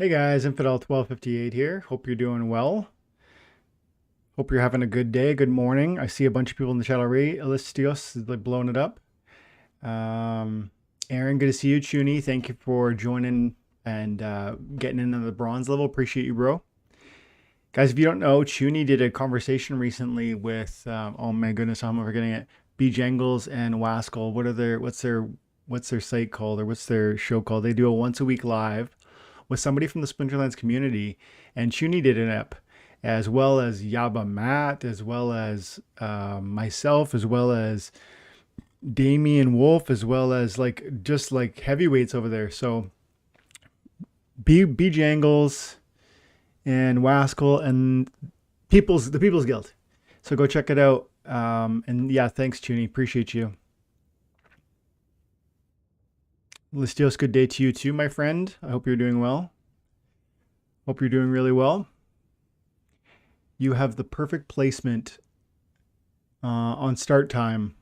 Hey guys, Infidel 1258 here. Hope you're doing well. Hope you're having a good day, good morning. I see a bunch of people in the chat already. Elistios is like blowing it up. Um, Aaron, good to see you. Chuni, thank you for joining and getting into the bronze level. Appreciate you, bro. Guys, if you don't know, Chuni did a conversation recently with oh my goodness, I'm forgetting it. B Jangles and Wascal. What's their site called, or what's their show called? They do a once a week live with somebody from the Splinterlands community, and Chuni did an ep, as well as Yaba Matt, as well as myself, as well as Damian Wolf, as well as like just like heavyweights over there. So B Jangles and Wascal and the People's Guild. So go check it out. And yeah, thanks, Chuni. Appreciate you. Listios, good day to you too, my friend. I hope you're doing well. Hope you're doing really well. You have the perfect placement on start time.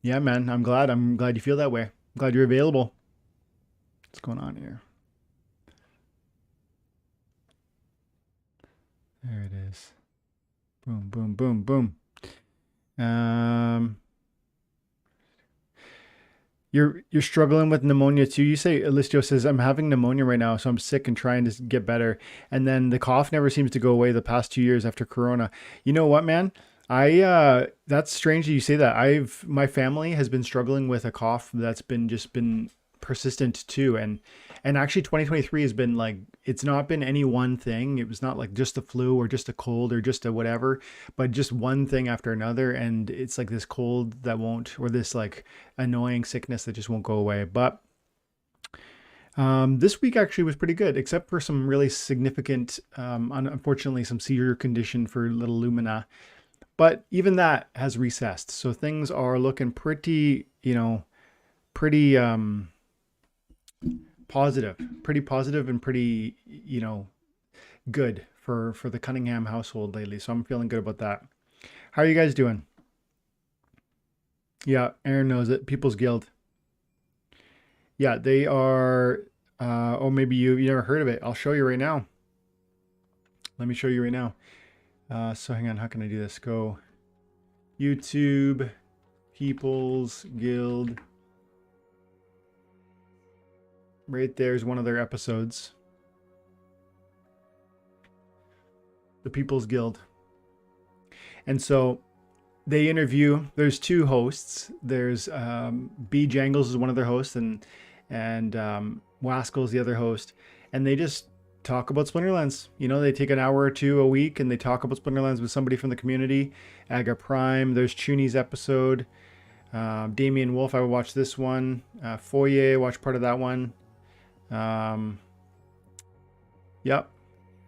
Yeah, man. I'm glad. I'm glad you feel that way. I'm glad you're available. What's going on here? There it is. Boom, boom, boom, boom. You're struggling with pneumonia too. You say Elistio says I'm having pneumonia right now, so I'm sick and trying to get better. And then the cough never seems to go away the past 2 years after Corona. You know what, man? I that's strange that you say that. My family has been struggling with a cough that's been persistent too, and actually 2023 has been like it's not been any one thing. It was not like just a flu or just a cold or just a whatever, but just one thing after another, and it's like this cold that won't, or this like annoying sickness that just won't go away. But this week actually was pretty good, except for some really significant, unfortunately, some seizure condition for little Lumina. But even that has recessed, so things are looking pretty, pretty pretty positive, and pretty, good for the Cunningham household lately. So I'm feeling good about that. How are you guys doing? Yeah, Aaron knows it. People's Guild. Yeah, they are. Oh, maybe you never heard of it. I'll show you right now. Let me show you right now. So hang on. How can I do this? Go YouTube, People's Guild. Right there's one of their episodes. The People's Guild. And so they interview, there's two hosts. There's B Jangles is one of their hosts, and Wascal is the other host. And they just talk about Splinterlands. They take an hour or two a week and they talk about Splinterlands with somebody from the community. Aga Prime, there's Chuni's episode. Damian Wolf, I would watch this one. Foyer, watch part of that one. Yep.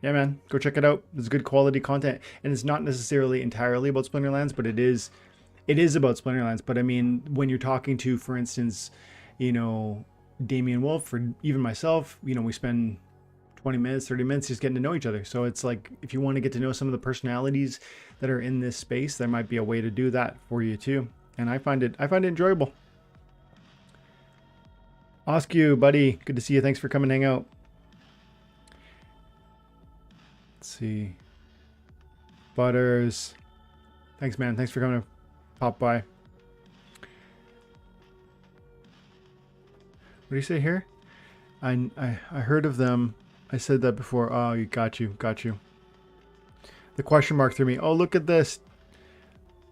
Yeah, man, go check it out. It's good quality content, and it's not necessarily entirely about Splinterlands, but it is about Splinterlands. But I mean, when you're talking to, for instance, Damian Wolf, or even myself, we spend 20 minutes, 30 minutes just getting to know each other. So it's like, if you want to get to know some of the personalities that are in this space, there might be a way to do that for you too. And I find it enjoyable. Oscu, buddy, good to see you. Thanks for coming hang out. Let's see. Butters. Thanks, man. Thanks for coming to pop by. What do you say here? I heard of them. I said that before. Oh, you got you. The question mark threw me. Oh, look at this.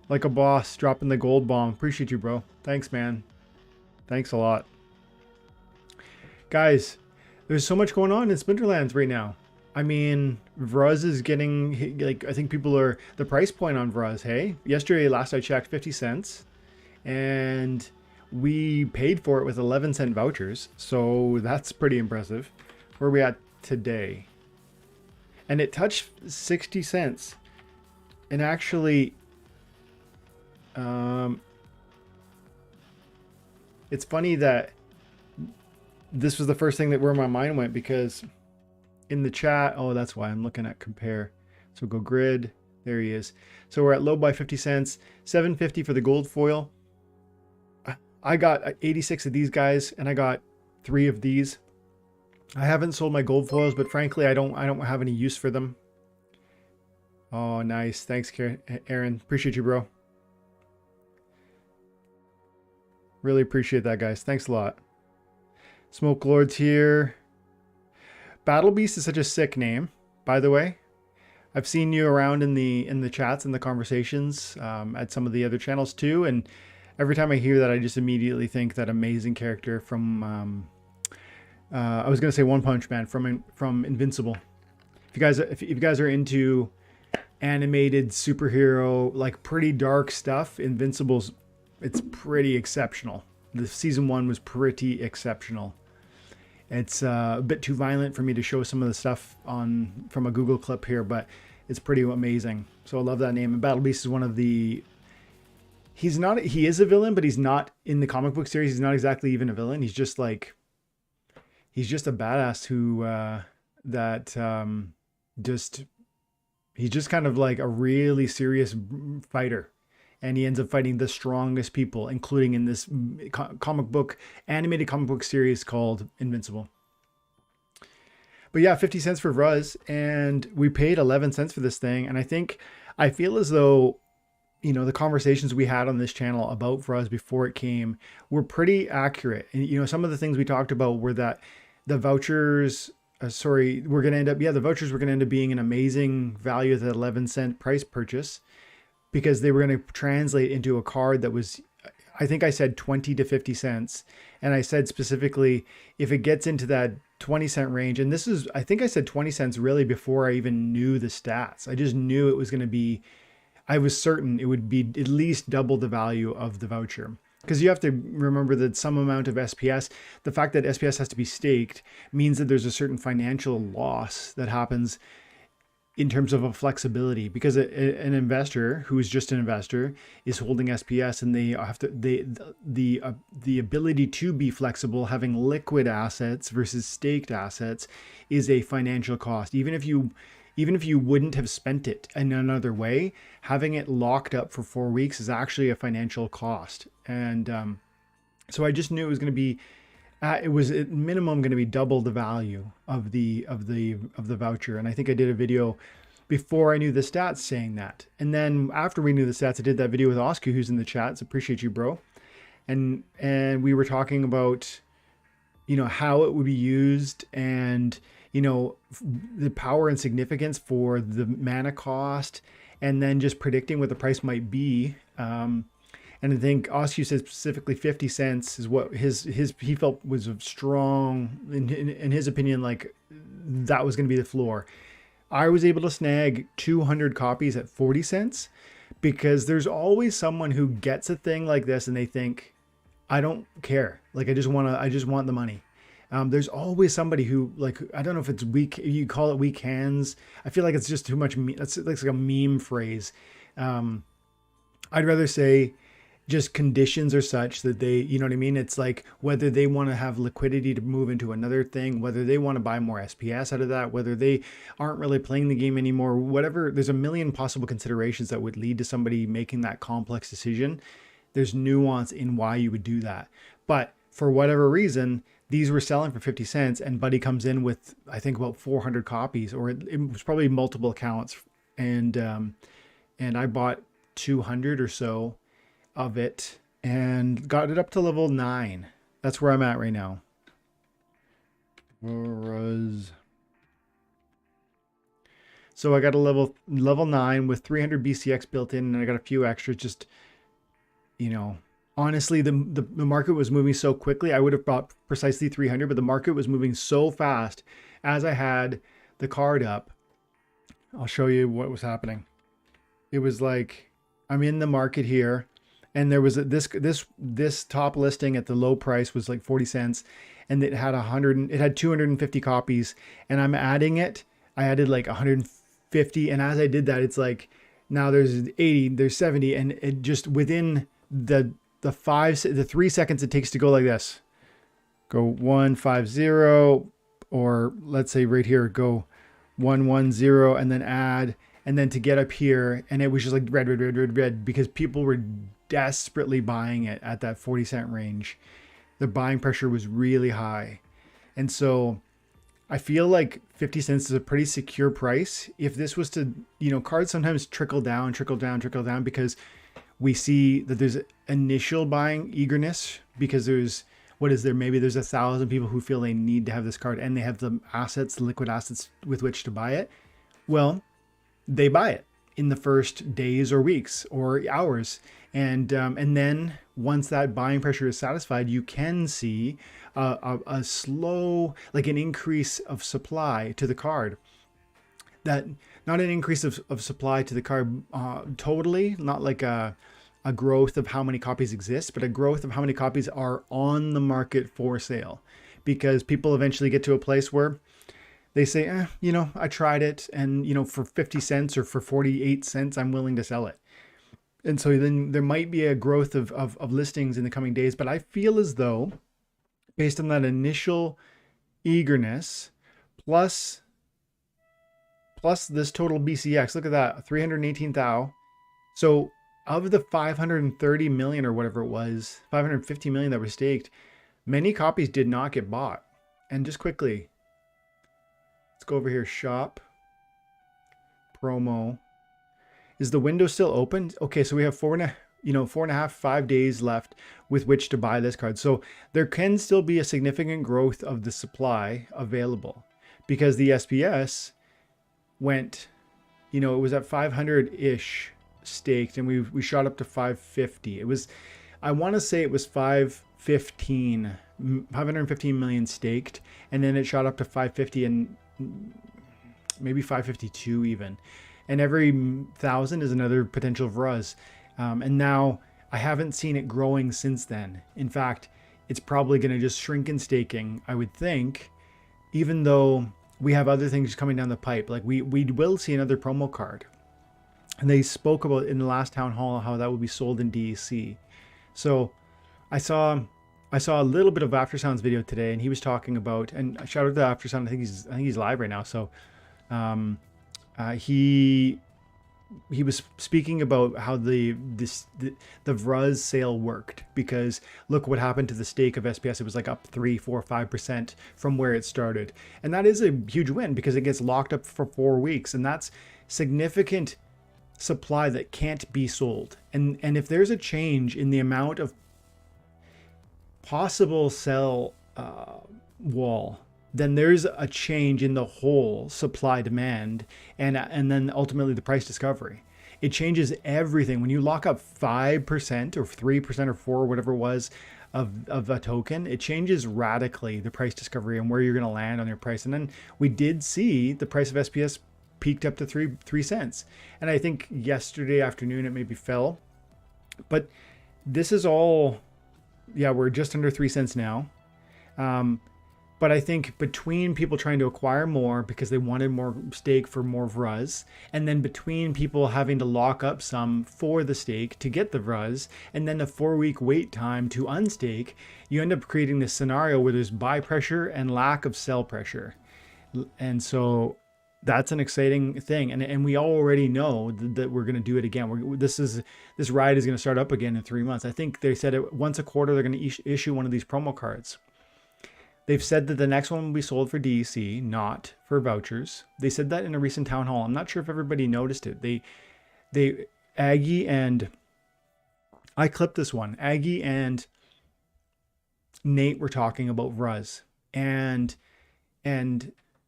Like a boss dropping the gold bomb. Appreciate you, bro. Thanks, man. Thanks a lot. Guys, there's so much going on in Splinterlands right now. I mean, Vruz is getting, like, I think people are, the price point on Vruz, hey? Yesterday, last I checked, 50 cents. And we paid for it with 11-cent vouchers. So that's pretty impressive. Where are we at today? And it touched 60 cents. And actually, it's funny that this was the first thing that where my mind went, because in the chat, oh, that's why I'm looking at compare. So go grid, there he is. So we're at low by 50 cents, 750 for the gold foil. I got 86 of these guys, and I got 3 of these. I haven't sold my gold foils, but frankly, I don't have any use for them. Oh, nice. Thanks, Aaron. Appreciate you, bro. Really appreciate that, guys. Thanks a lot. Smoke Lord's here. Battle Beast is such a sick name, by the way. I've seen you around in the chats and the conversations at some of the other channels too, and every time I hear that, I just immediately think that amazing character from I was gonna say One Punch Man from Invincible. If you guys are into animated superhero, like pretty dark stuff, Invincible's it's pretty exceptional. The season 1 was pretty exceptional. It's a bit too violent for me to show some of the stuff from a Google clip here, but it's pretty amazing. So I love that name. And Battle Beast is one of the... he is a villain, but he's not in the comic book series. He's not exactly even a villain. He's just a badass who he's just kind of like a really serious fighter. And he ends up fighting the strongest people, including in this animated comic book series called Invincible. But yeah, 50 cents for Vruz, and we paid 11 cents for this thing. And I feel as though, you know, the conversations we had on this channel about Vruz before it came were pretty accurate. And, you know, some of the things we talked about were that the vouchers, the vouchers were going to end up being an amazing value at the 11-cent price purchase, because they were going to translate into a card that was, I think I said 20 to 50 cents. And I said specifically, if it gets into that 20-cent range, and I think I said 20 cents really before I even knew the stats. I just knew it was going to be, I was certain it would be at least double the value of the voucher. Because you have to remember that some amount of SPS, the fact that SPS has to be staked means that there's a certain financial loss that happens in terms of a flexibility, because an investor who is just an investor is holding SPS, and they have to the ability to be flexible, having liquid assets versus staked assets, is a financial cost. Even if you wouldn't have spent it in another way, having it locked up for 4 weeks is actually a financial cost. And so I just knew it was going to be. It was at minimum going to be double the value of the voucher. And I think I did a video before I knew the stats saying that. And then after we knew the stats, I did that video with Oscar, who's in the chat. So appreciate you, bro. And we were talking about, you know, how it would be used, and, you know, the power and significance for the mana cost, and then just predicting what the price might be. And I think Oscu said specifically 50 cents is what he felt was a strong, in his opinion, like that was going to be the floor. I was able to snag 200 copies at 40 cents because there's always someone who gets a thing like this and they think, I don't care. Like, I just want the money. There's always somebody who, like, I don't know if it's weak, you call it weak hands. I feel like it's just too much. That's like a meme phrase. I'd rather say, just conditions are such that they, you know what I mean? It's like whether they want to have liquidity to move into another thing, whether they want to buy more SPS out of that, whether they aren't really playing the game anymore, whatever. There's a million possible considerations that would lead to somebody making that complex decision. There's nuance in why you would do that. But for whatever reason, these were selling for 50 cents, and Buddy comes in with, I think, about 400 copies, or it was probably multiple accounts. And I bought 200 or so of it and got it up to level 9. That's where I'm at right now. So I got a level 9 with 300 BCX built in, and I got a few extras. Just, you know, honestly, the market was moving so quickly. I would have bought precisely 300, but the market was moving so fast as I had the card up. I'll show you what was happening. It was like, I'm in the market here, and there was this top listing at the low price was like 40 cents, and it had 250 copies, and I'm adding it. I added like 150, and as I did that, it's like now there's 80, there's 70, and it just within the 3 seconds it takes to go like this, go 150, or let's say right here, go 110, and then add, and then to get up here, and it was just like red, because people were desperately buying it at that 40 cent range. The buying pressure was really high. And so I feel like 50 cents is a pretty secure price. If this was to, cards sometimes trickle down, trickle down, trickle down because we see that there's initial buying eagerness because maybe there's 1,000 people who feel they need to have this card and they have the assets, liquid assets with which to buy it. Well, they buy it in the first days or weeks or hours. And then once that buying pressure is satisfied, you can see a slow, like an increase of supply to the card. That not an increase of supply to the card totally, not like a growth of how many copies exist, but a growth of how many copies are on the market for sale. Because people eventually get to a place where they say, I tried it and, for 50 cents or for 48 cents, I'm willing to sell it. And so then there might be a growth of listings in the coming days. But I feel as though, based on that initial eagerness, plus this total BCX, look at that, 318,000. So of the 530 million or whatever it was, 550 million that were staked, many copies did not get bought. And just quickly, let's go over here, shop, promo. Is the window still open? Okay, so we have 4.5, 5 days left with which to buy this card. So there can still be a significant growth of the supply available because the SPS went, it was at 500-ish staked and we shot up to 550. It was, I want to say it was 515 million staked, and then it shot up to 550 and maybe 552 even. And every 1,000 is another potential Vruz. And now I haven't seen it growing since then. In fact, it's probably going to just shrink in staking, I would think, even though we have other things coming down the pipe. Like we will see another promo card. And they spoke about in the last town hall how that will be sold in DEC. So I saw a little bit of Aftersound's video today, and he was talking about, and shout out to Aftersound. I think he's live right now. So he was speaking about how the Vruz sale worked, because look what happened to the stake of SPS. It was like up 3, 4, 5% from where it started. And that is a huge win because it gets locked up for 4 weeks. And that's significant supply that can't be sold. And if there's a change in the amount of possible sell wall, then there's a change in the whole supply demand and then ultimately the price discovery. It changes everything. When you lock up 5% or 3% or 4, whatever it was, of a token, it changes radically the price discovery and where you're going to land on your price. And then we did see the price of SPS peaked up to 3 cents. And I think yesterday afternoon it maybe fell. But this is all, yeah, we're just under 3 cents now. But I think between people trying to acquire more because they wanted more stake for more Vruz, and then between people having to lock up some for the stake to get the Vruz, and then the 4-week wait time to unstake, you end up creating this scenario where there's buy pressure and lack of sell pressure. And so that's an exciting thing. And we already know that we're going to do it again. This ride is going to start up again in 3 months. I think they said it once a quarter they're going to issue one of these promo cards. They've said that the next one will be sold for DEC, not for vouchers. They said that in a recent town hall. I'm not sure if everybody noticed it. Aggie and I clipped this one. Aggie and Nate were talking about Vruz, and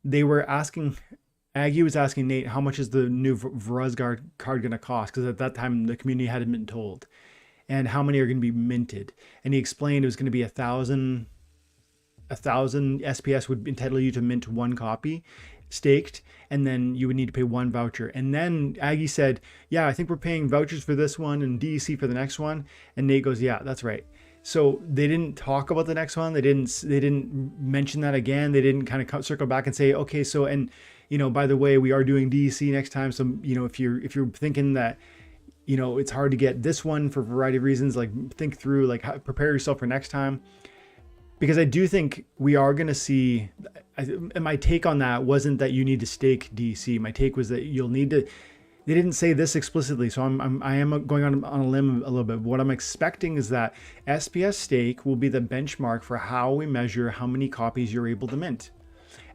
they were asking. Aggie was asking Nate, how much is the new Vruz card going to cost? Because at that time the community hadn't been told, and how many are going to be minted. And he explained it was going to be 1,000 SPS would entitle you to mint 1 copy staked, and then you would need to pay 1 voucher. And then Aggie said, yeah, I think we're paying vouchers for this one and DEC for the next one. And Nate goes, yeah, that's right. So they didn't talk about the next one. They didn't mention that again. They didn't kind of circle back and say, okay, so, and by the way, we are doing DEC next time. So, if you're thinking that, it's hard to get this one for a variety of reasons, like think through, like prepare yourself for next time. Because I do think we are going to see, and my take on that wasn't that you need to stake DC. My take was that you'll need to, they didn't say this explicitly, so I am going on a limb a little bit. What I'm expecting is that SPS stake will be the benchmark for how we measure how many copies you're able to mint.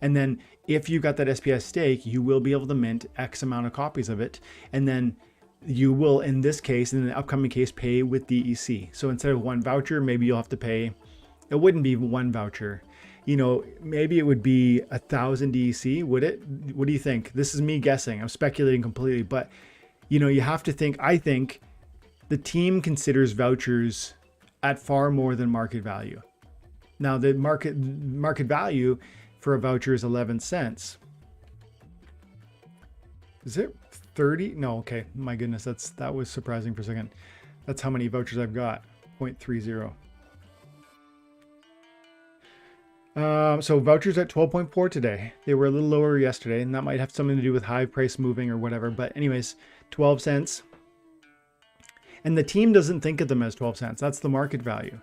And then if you got that SPS stake, you will be able to mint X amount of copies of it. And then you will, in this case, in the upcoming case, pay with DEC. So instead of one voucher, maybe you'll have to pay, it wouldn't be one voucher. You know, maybe it would be 1,000 DEC, would it? What do you think? This is me guessing. I'm speculating completely, but you know, you have to think, I think the team considers vouchers at far more than market value. Now the market value for a voucher is 11 cents. Is it 30? No, okay. My goodness, that was surprising for a second. That's how many vouchers I've got. 0.30. So vouchers at 12.4 today. They were a little lower yesterday, and that might have something to do with high price moving or whatever. But anyways, 12 cents. And the team doesn't think of them as 12 cents. That's the market value.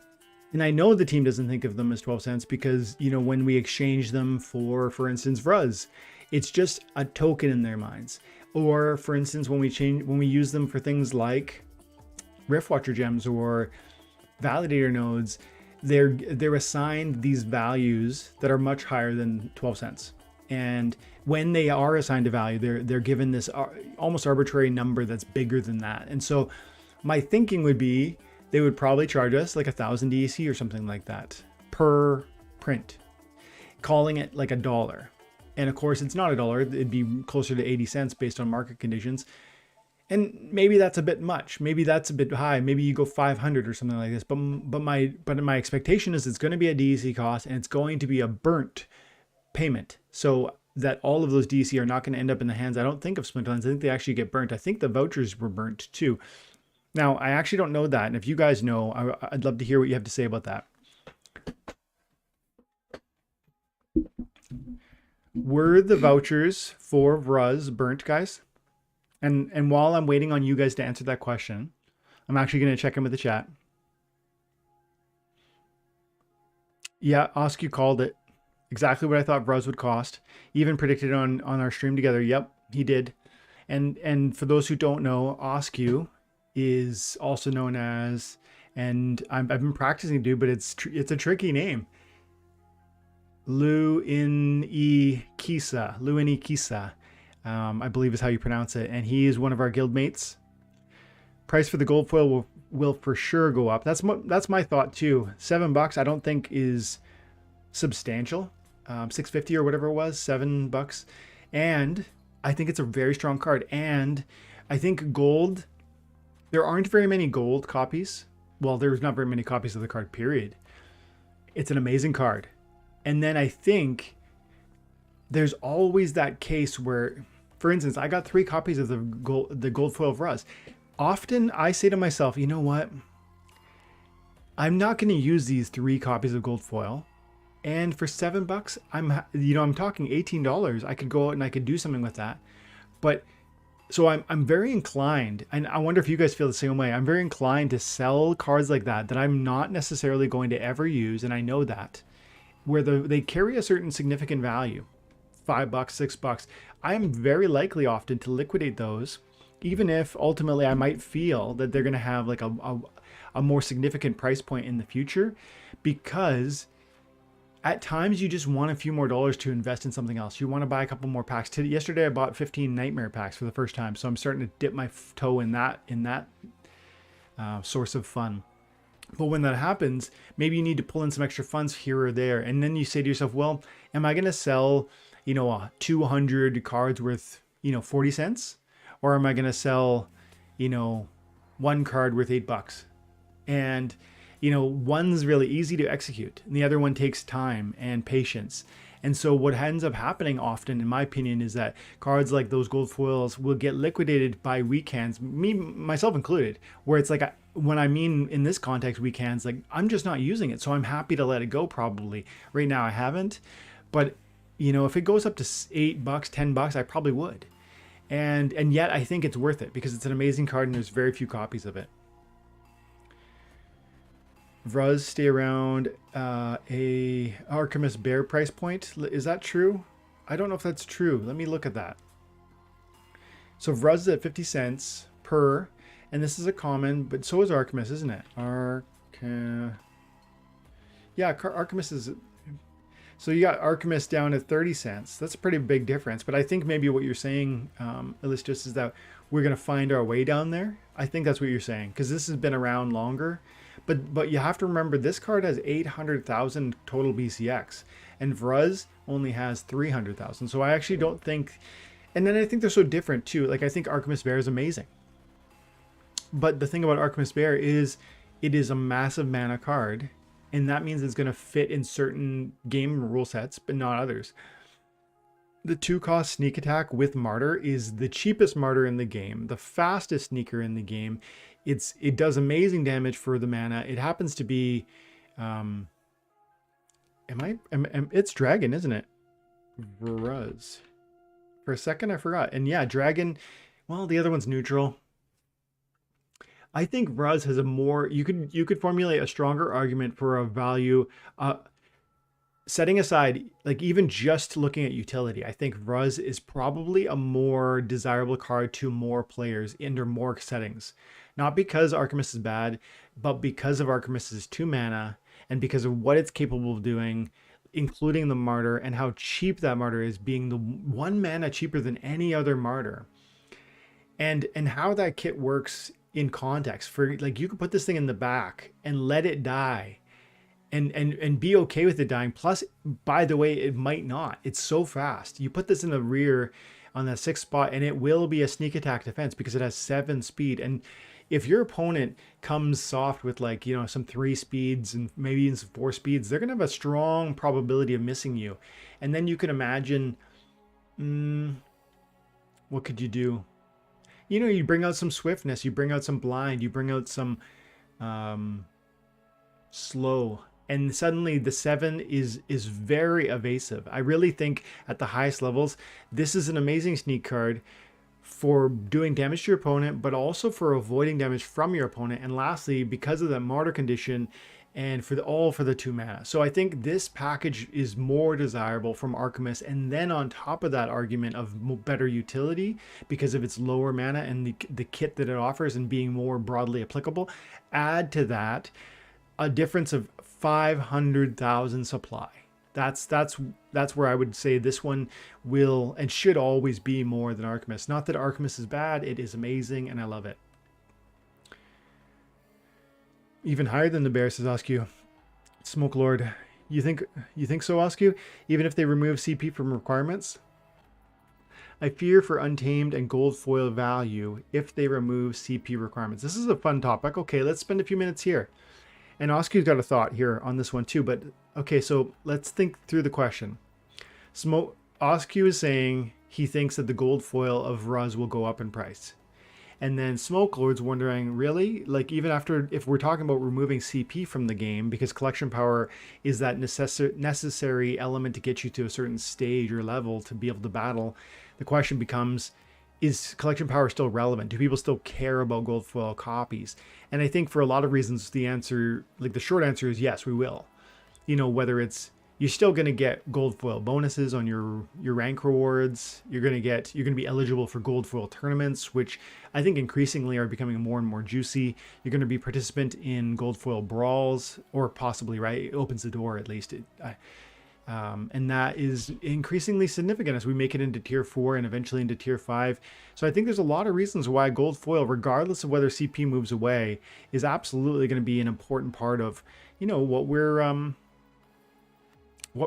And I know the team doesn't think of them as 12 cents because, you know, when we exchange them for instance, Vruz, it's just a token in their minds. Or for instance, when we use them for things like Riftwatcher gems or validator nodes, they're assigned these values that are much higher than 12 cents. And when they are assigned a value, they're given this almost arbitrary number that's bigger than that. And so my thinking would be they would probably charge us like 1,000 DEC or something like that per print, calling it like $1. And of course, it's not $1. It'd be closer to 80 cents based on market conditions. And maybe that's a bit much. Maybe that's a bit high. Maybe you go 500 or something like this. But my expectation is it's going to be a DEC cost, and it's going to be a burnt payment, so that all of those DEC are not going to end up in the hands, I don't think, of Splinterlands. I think they actually get burnt. I think the vouchers were burnt too. Now, I actually don't know that. And if you guys know, I'd love to hear what you have to say about that. Were the vouchers for Vruz burnt, guys? And while I'm waiting on you guys to answer that question, I'm actually going to check in with the chat. Yeah, Oscu called it. Exactly what I thought Vruz would cost. Even predicted on our stream together. Yep, he did. And for those who don't know, Oscu is also known as, and I've been practicing to, but it's a tricky name. Luini Kisa, I believe is how you pronounce it, and he is one of our guild mates. Price for the gold foil will for sure go up. That's my thought too. $7 I don't think is substantial. 650 or whatever it was, $7, and I think it's a very strong card. And I think gold, there aren't very many gold copies. Well, there's not very many copies of the card, period. It's an amazing card. And then I think there's always that case where, for instance, I got 3 copies of the gold foil Vruz. Often I say to myself, you know what? I'm not going to use these 3 copies of gold foil. And for $7, I'm talking $18. I could go out and I could do something with that. But so I'm very inclined, and I wonder if you guys feel the same way. I'm very inclined to sell cards like that I'm not necessarily going to ever use, and I know that, where they carry a certain significant value, $5, $6. I am very likely often to liquidate those, even if ultimately I might feel that they're going to have like a more significant price point in the future, because at times you just want a few more dollars to invest in something else. You want to buy a couple more packs. Yesterday I bought 15 nightmare packs for the first time, so I'm starting to dip my toe in that source of fun. But when that happens, maybe you need to pull in some extra funds here or there, and then you say to yourself, well, am I going to sell 200 cards worth 40 cents, or am I going to sell one card worth $8? And one's really easy to execute, and the other one takes time and patience. And so what ends up happening often, in my opinion, is that cards like those gold foils will get liquidated by weak hands, myself included, where it's like, when I mean in this context, weak hands, like I'm just not using it. So I'm happy to let it go probably. Right now I haven't, but if it goes up to $8, $10, I probably would. And yet I think it's worth it because it's an amazing card and there's very few copies of it. Vruz stay around a Alchemist Bear price point. Is that true? I don't know if that's true. Let me look at that. So Vruz is at 50 cents per, and this is a common, but so is Alchemist, isn't it? Yeah, Alchemist is. So you got Archimist down at 30 cents. That's a pretty big difference. But I think maybe what you're saying, Illustrious, is that we're going to find our way down there. I think that's what you're saying, because this has been around longer. But you have to remember, this card has 800,000 total BCX, and Vruz only has 300,000. So I actually don't think, and then I think they're so different too. Like, I think Archimist Bear is amazing. But the thing about Archimist Bear is it is a massive mana card, and that means it's going to fit in certain game rule sets, but not others. The 2-cost sneak attack with Martyr is the cheapest Martyr in the game, the fastest sneaker in the game. It does amazing damage for the mana. It happens to be, it's Dragon, isn't it? Vruz. For a second, I forgot. And yeah, Dragon. Well, the other one's neutral. I think Vruz has a more, you could formulate a stronger argument for a value, setting aside, like, even just looking at utility. I think Vruz is probably a more desirable card to more players under more settings. Not because Archimist is bad, but because of Archimist's 2 mana and because of what it's capable of doing, including the Martyr, and how cheap that Martyr is, being the 1 mana cheaper than any other Martyr. And how that kit works in context. For, like, you could put this thing in the back and let it die and be okay with it dying. Plus, by the way, it might not. It's so fast. You put this in the rear on that 6th spot and it will be a sneak attack defense because it has 7 speed. And if your opponent comes soft with, like, you know, some 3 speeds and maybe even some 4 speeds, they're going to have a strong probability of missing you. And then you can imagine, what could you do? You know, you bring out some swiftness, you bring out some blind, you bring out some slow, and suddenly the 7 is very evasive. I really think at the highest levels, this is an amazing sneak card for doing damage to your opponent, but also for avoiding damage from your opponent. And lastly, because of that Martyr condition, and for the 2 mana. So I think this package is more desirable from Archimist. And then on top of that argument of better utility because of its lower mana and the kit that it offers and being more broadly applicable, add to that a difference of 500,000 supply. That's where I would say this one will and should always be more than Archimist. Not that Archimist is bad, it is amazing and I love it. Even higher than the bear, says Oscu. Smoke Lord. You think so, Oscu? Even if they remove CP from requirements? I fear for Untamed and gold foil value if they remove CP requirements. This is a fun topic. Okay, let's spend a few minutes here. And Oscu's got a thought here on this one too. But okay, so let's think through the question. Oscu is saying he thinks that the gold foil of Vruz will go up in price. And then Smoke Lord's wondering, really? Like, even after, if we're talking about removing CP from the game, because collection power is that necessary element to get you to a certain stage or level to be able to battle, the question becomes, is collection power still relevant? Do people still care about gold foil copies? And I think for a lot of reasons, the answer, like the short answer is yes, we will. You know, whether it's, you're still going to get gold foil bonuses on your rank rewards. You're going to be eligible for gold foil tournaments, which I think increasingly are becoming more and more juicy. You're going to be participant in gold foil brawls, or possibly, right? It opens the door, at least. And that is increasingly significant as we make it into tier 4 and eventually into tier 5. So I think there's a lot of reasons why gold foil, regardless of whether CP moves away, is absolutely going to be an important part of, you know, what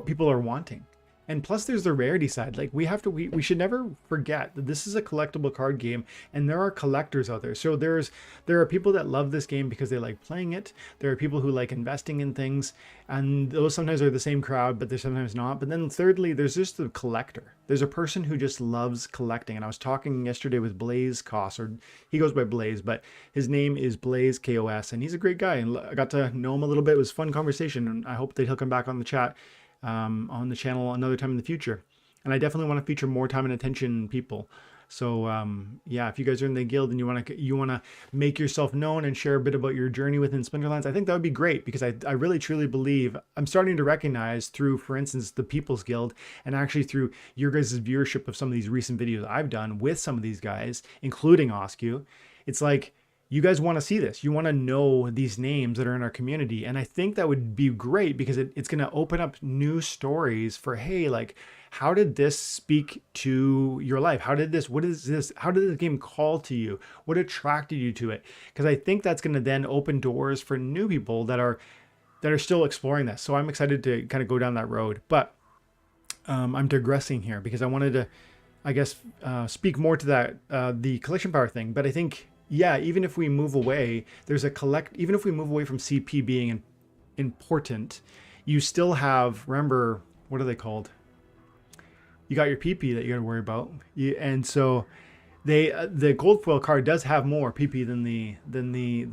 people are wanting. And plus there's the rarity side. Like, we should never forget that this is a collectible card game and there are collectors out there. So there are people that love this game because they like playing it. There are people who like investing in things, and those sometimes are the same crowd, but they're sometimes not. But then thirdly, there's just the collector. There's a person who just loves collecting. And I was talking yesterday with Blaze Koss, or he goes by Blaze, but his name is Blaze KOS, and he's a great guy. And I got to know him a little bit. It was a fun conversation, and I hope that he'll come back on the chat. On the channel another time in the future. And I definitely want to feature more time and attention people. So yeah, if you guys are in the guild and you want to make yourself known and share a bit about your journey within Splinterlands, I think that would be great, because I really truly believe I'm starting to recognize through, for instance, the People's Guild, and actually through your guys' viewership of some of these recent videos I've done with some of these guys, including Oscu. It's like, you guys want to see this. You want to know these names that are in our community. And I think that would be great because it's going to open up new stories for, hey, like, how did this speak to your life? How did this, what is this? How did this game call to you? What attracted you to it? Because I think that's going to then open doors for new people that are still exploring this. So I'm excited to kind of go down that road. But I'm digressing here because I wanted to, I guess, speak more to that, the collection power thing. But I think, yeah, even if we move away, even if we move away from CP being important, you still have, remember, what are they called? You got your PP that you got to worry about. And so the gold foil card does have more PP than the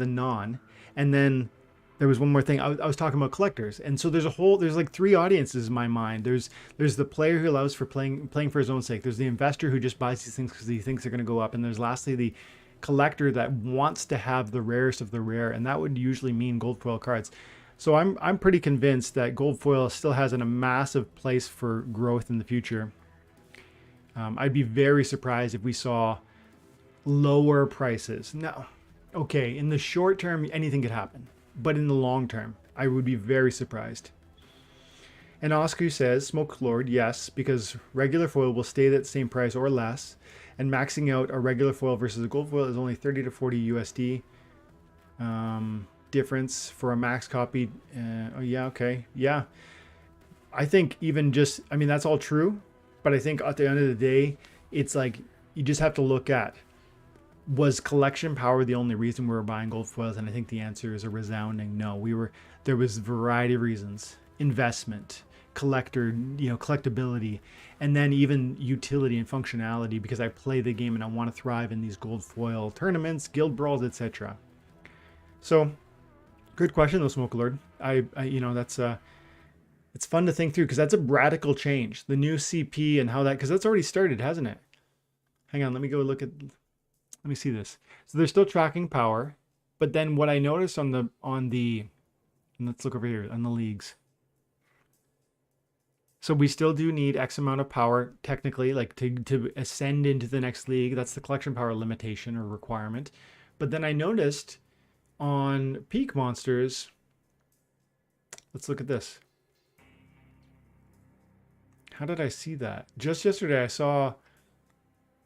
non. And then there was one more thing. I was talking about collectors. And so there's like three audiences in my mind. There's the player who allows for playing for his own sake. There's the investor who just buys these things because he thinks they're going to go up. And there's lastly the collector that wants to have the rarest of the rare. And that would usually mean gold foil cards. So I'm pretty convinced that gold foil still has a massive place for growth in the future. I'd be very surprised if we saw lower prices. No. Okay, in the short term, anything could happen. But in the long term, I would be very surprised. And Oscar says, Smoke Lord, yes, because regular foil will stay at the same price or less. And maxing out a regular foil versus a gold foil is only 30 to 40 USD. Difference for a max copy. Oh, yeah, okay. Yeah. I think even just, I mean, that's all true. But I think at the end of the day, it's like you just have to look at, was collection power the only reason we were buying gold foils? And I think the answer is a resounding no. There was a variety of reasons: investment, collectability, and then even utility and functionality, because I play the game and I want to thrive in these gold foil tournaments, guild brawls, etc. So, good question though, Smoke Lord. That's it's fun to think through because that's a radical change. The new CP and how that, because that's already started, hasn't it? Hang on, let me see this. So they're still tracking power, but then what I noticed on the, and let's look over here on the leagues. So we still do need X amount of power technically, like to ascend into the next league. That's the collection power limitation or requirement. But then I noticed on peak monsters, let's look at this. How did I see that? Just yesterday I saw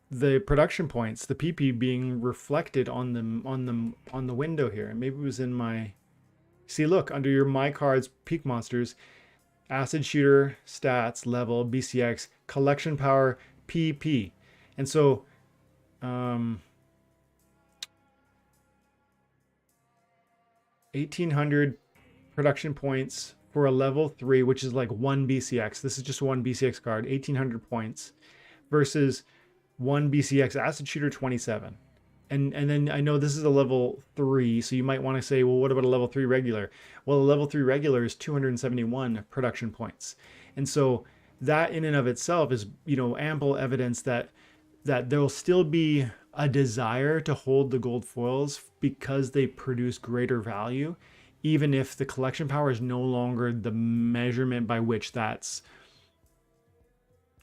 the production points, the PP being reflected on the window here. And maybe it was in my, see, look, under your my cards peak monsters, acid shooter stats level BCX collection power PP. And so 1800 production points for a level 3, which is like 1 BCX. This is just 1 BCX card, 1800 points versus 1 BCX acid shooter 27. And then I know this is a level 3, so you might want to say, well, what about a level 3 regular? Well, a level 3 regular is 271 production points. And so that in and of itself is, ample evidence that there'll still be a desire to hold the gold foils because they produce greater value, even if the collection power is no longer the measurement by which that's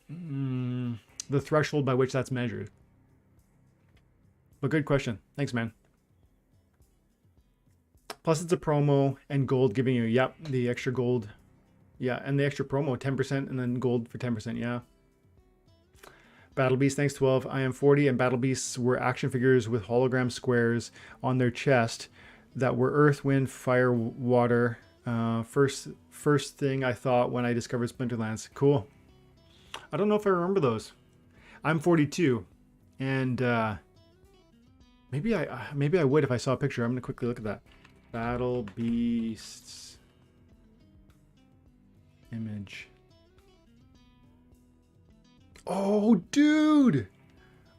the threshold by which that's measured. But good question. Thanks, man. Plus it's a promo and gold giving you, yep, the extra gold. Yeah, and the extra promo, 10%, and then gold for 10%, yeah. Battle Beast, thanks 12. I am 40, and Battle Beasts were action figures with hologram squares on their chest that were earth, wind, fire, water. First thing I thought when I discovered Splinterlands. Cool. I don't know if I remember those. I'm 42, and maybe I would if I saw a picture. I'm gonna quickly look at that. Battle Beasts image. Oh, dude!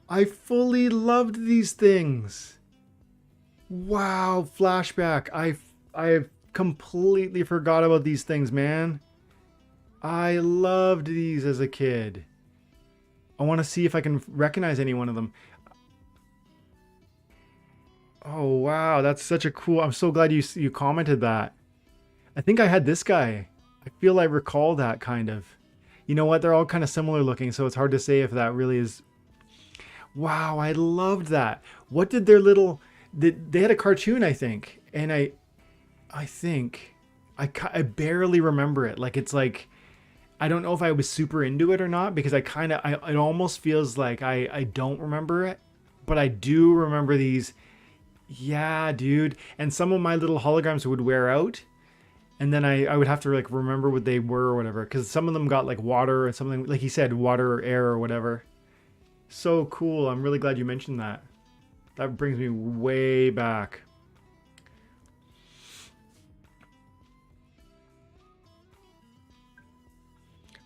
I fully loved these things. Wow, flashback. I completely forgot about these things, man. I loved these as a kid. I want to see if I can recognize any one of them. Oh, wow. That's such a cool... I'm so glad you commented that. I think I had this guy. I feel I recall that kind of. You know what? They're all kind of similar looking, so it's hard to say if that really is... Wow, I loved that. What did their little... they had a cartoon, I think, and I think I barely remember it. Like it's like I don't know if I was super into it or not because it almost feels like I don't remember it, but I do remember these. Yeah, dude. And some of my little holograms would wear out, and then I would have to like remember what they were or whatever because some of them got like water or something, like he said, water or air or whatever. So cool. I'm really glad you mentioned that. That brings me way back.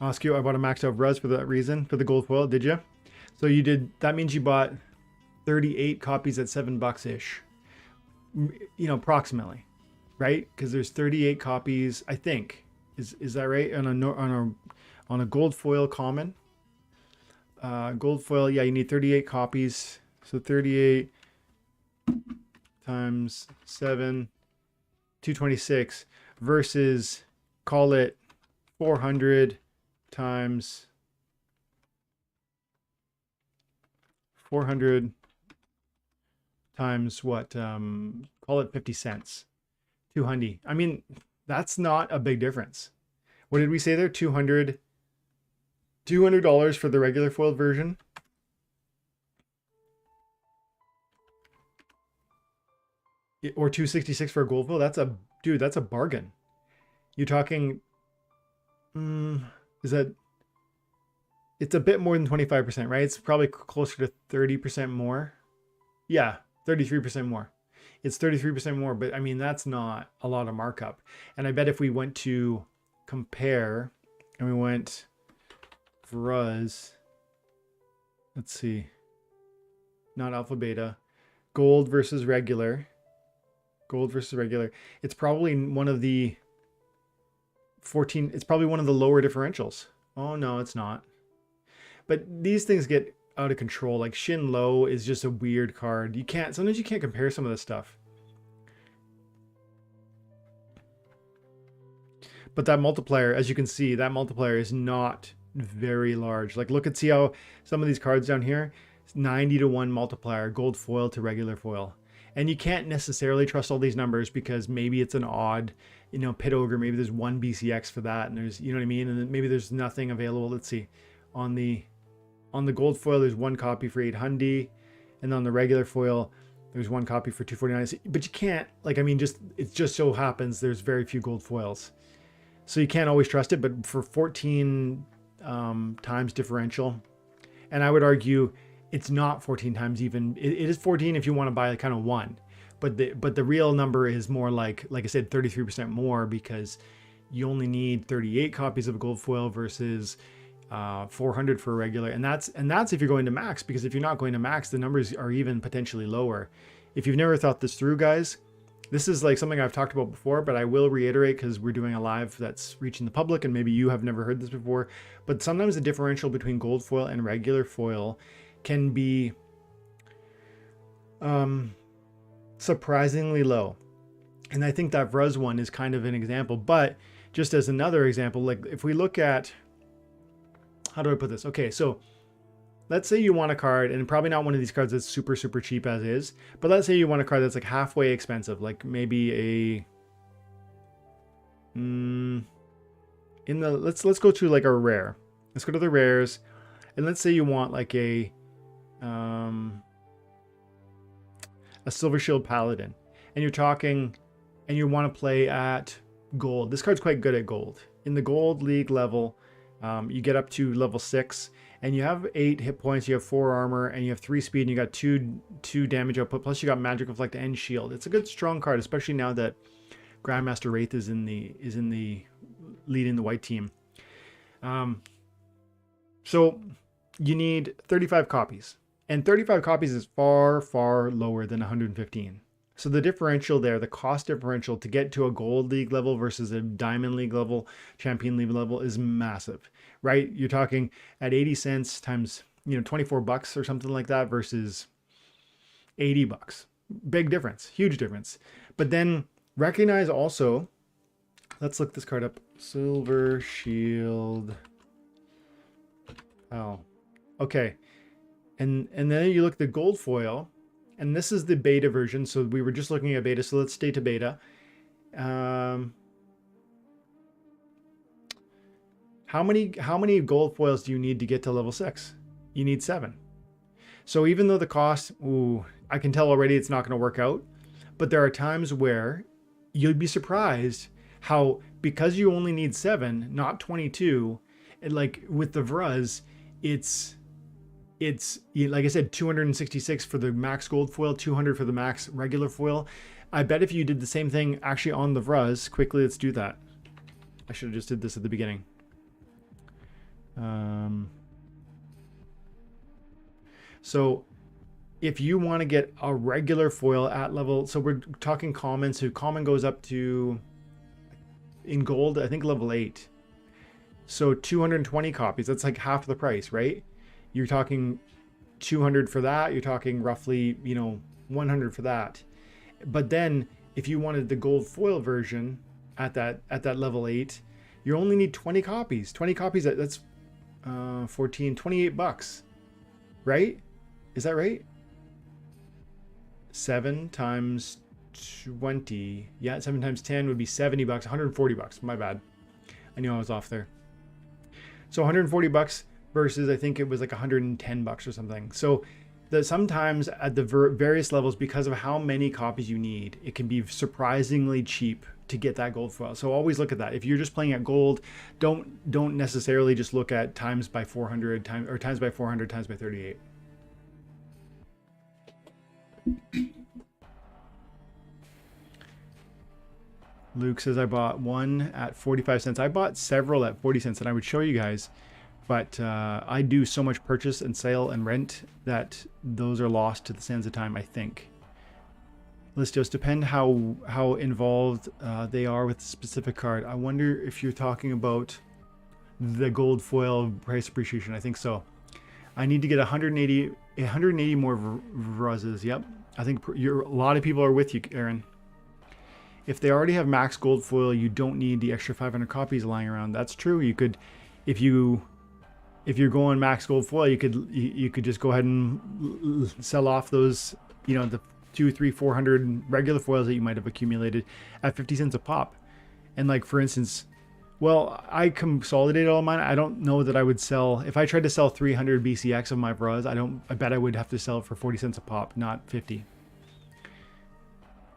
Oscar, I bought a maxed out Vruz for that reason, for the gold foil. Did you? So you did. That means you bought 38 copies at $7 ish. You know, approximately, right? Because there's 38 copies, I think. Is that right? On a gold foil common. Gold foil, yeah, you need 38 copies. So 38 times 7, 226 versus, call it 400 times 400 times what? Call it 50 cents. 200. I mean, that's not a big difference. What did we say there? $200 for the regular foiled version. Or 266 for a gold foil. That's a bargain. You're talking is that it's a bit more than 25%, right? It's probably closer to 30% more. Yeah, 33% more. It's 33% more, but I mean, that's not a lot of markup. And I bet if we went to compare and we went Vruz, let's see, not alpha beta, gold versus regular, it's probably one of the 14, it's probably one of the lower differentials. Oh no, it's not. But these things get out of control. Like Shin Low is just a weird card. Sometimes you can't compare some of this stuff. But that multiplier, as you can see, that multiplier is not very large. Like see how some of these cards down here, 90 to 1 multiplier, gold foil to regular foil. And you can't necessarily trust all these numbers because maybe it's an odd, Pit Ogre, maybe there's one BCX for that, and there's, you know what I mean? And then maybe there's nothing available. Let's see. On the gold foil, there's one copy for 800, and on the regular foil, there's one copy for 249. But you can't, it just so happens there's very few gold foils. So you can't always trust it, but for 14 times differential, and I would argue it's not 14 times even. It is 14 if you want to buy kind of one, but the real number is more like I said, 33% more because you only need 38 copies of a gold foil versus 400 for a regular, and that's if you're going to max, because if you're not going to max, the numbers are even potentially lower. If you've never thought this through, guys, this is like something I've talked about before, but I will reiterate because we're doing a live that's reaching the public and maybe you have never heard this before. But sometimes the differential between gold foil and regular foil can be surprisingly low. And I think that Vruz one is kind of an example. But just as another example, like if we look at, how do I put this? Okay, so let's say you want a card, and probably not one of these cards that's super, super cheap as is, but let's say you want a card that's like halfway expensive, like maybe let's go to like a rare. Let's go to the rares, and let's say you want like a Silver Shield Paladin, and you're talking, and you want to play at gold. This card's quite good at gold. In the gold league level, you get up to level 6, and you have 8 hit points, you have 4 armor, and you have 3 speed, and you got 2 damage output, plus you got magic reflect and shield. It's a good strong card, especially now that Grandmaster Wraith is in the leading the white team. So you need 35 copies, and 35 copies is far, far lower than 115. So the differential there, the cost differential to get to a gold league level versus a diamond league level, champion league level is massive, right? You're talking at 80 cents times, $24 or something like that versus $80. Big difference, huge difference. But then recognize also, let's look this card up. Silver Shield. Oh, okay. And then you look at the gold foil, And this is the beta version. So we were just looking at beta. So let's stay to beta. How many gold foils do you need to get to level 6? You need 7. So even though the cost, I can tell already it's not going to work out. But there are times where you'd be surprised how, because you only need 7, not 22, like with the Vruz, it's like I said, 266 for the max gold foil, 200 for the max regular foil. I bet if you did the same thing actually on the Vruz, quickly, let's do that. I should have just did this at the beginning. So if you want to get a regular foil at level, so we're talking common, so common goes up to, in gold, I think level 8. So 220 copies, that's like half the price, right? You're talking 200 for that, you're talking roughly, 100 for that. But then if you wanted the gold foil version at that level 8, you only need 20 copies. 20 copies, that's 14, 28 bucks, right? Is that right? 7 times 20. Yeah, 7 times 10 would be 70 bucks, 140 bucks. My bad. I knew I was off there. So 140 bucks versus I think it was like 110 bucks or something. So sometimes at the various levels, because of how many copies you need, it can be surprisingly cheap to get that gold foil. So always look at that. If you're just playing at gold, don't necessarily just look at times by 400 times by 400 times by 38. Luke says I bought one at 45 cents. I bought several at 40 cents, and I would show you guys, but I do so much purchase and sale and rent that those are lost to the sands of time, I think. Listos, depend how involved they are with the specific card. I wonder if you're talking about the gold foil price appreciation. I think so. I need to get 180 more Vruzes. Yep. I think a lot of people are with you, Aaron. If they already have max gold foil, you don't need the extra 500 copies lying around. That's true. You could, if you're going max gold foil, you could just go ahead and sell off those, the 200, 300, 400 regular foils that you might have accumulated at 50 cents a pop. And like, for instance, well, I consolidated all mine. I don't know that I would sell, if I tried to sell 300 BCX of my Vruz, I bet I would have to sell it for 40 cents a pop, not 50.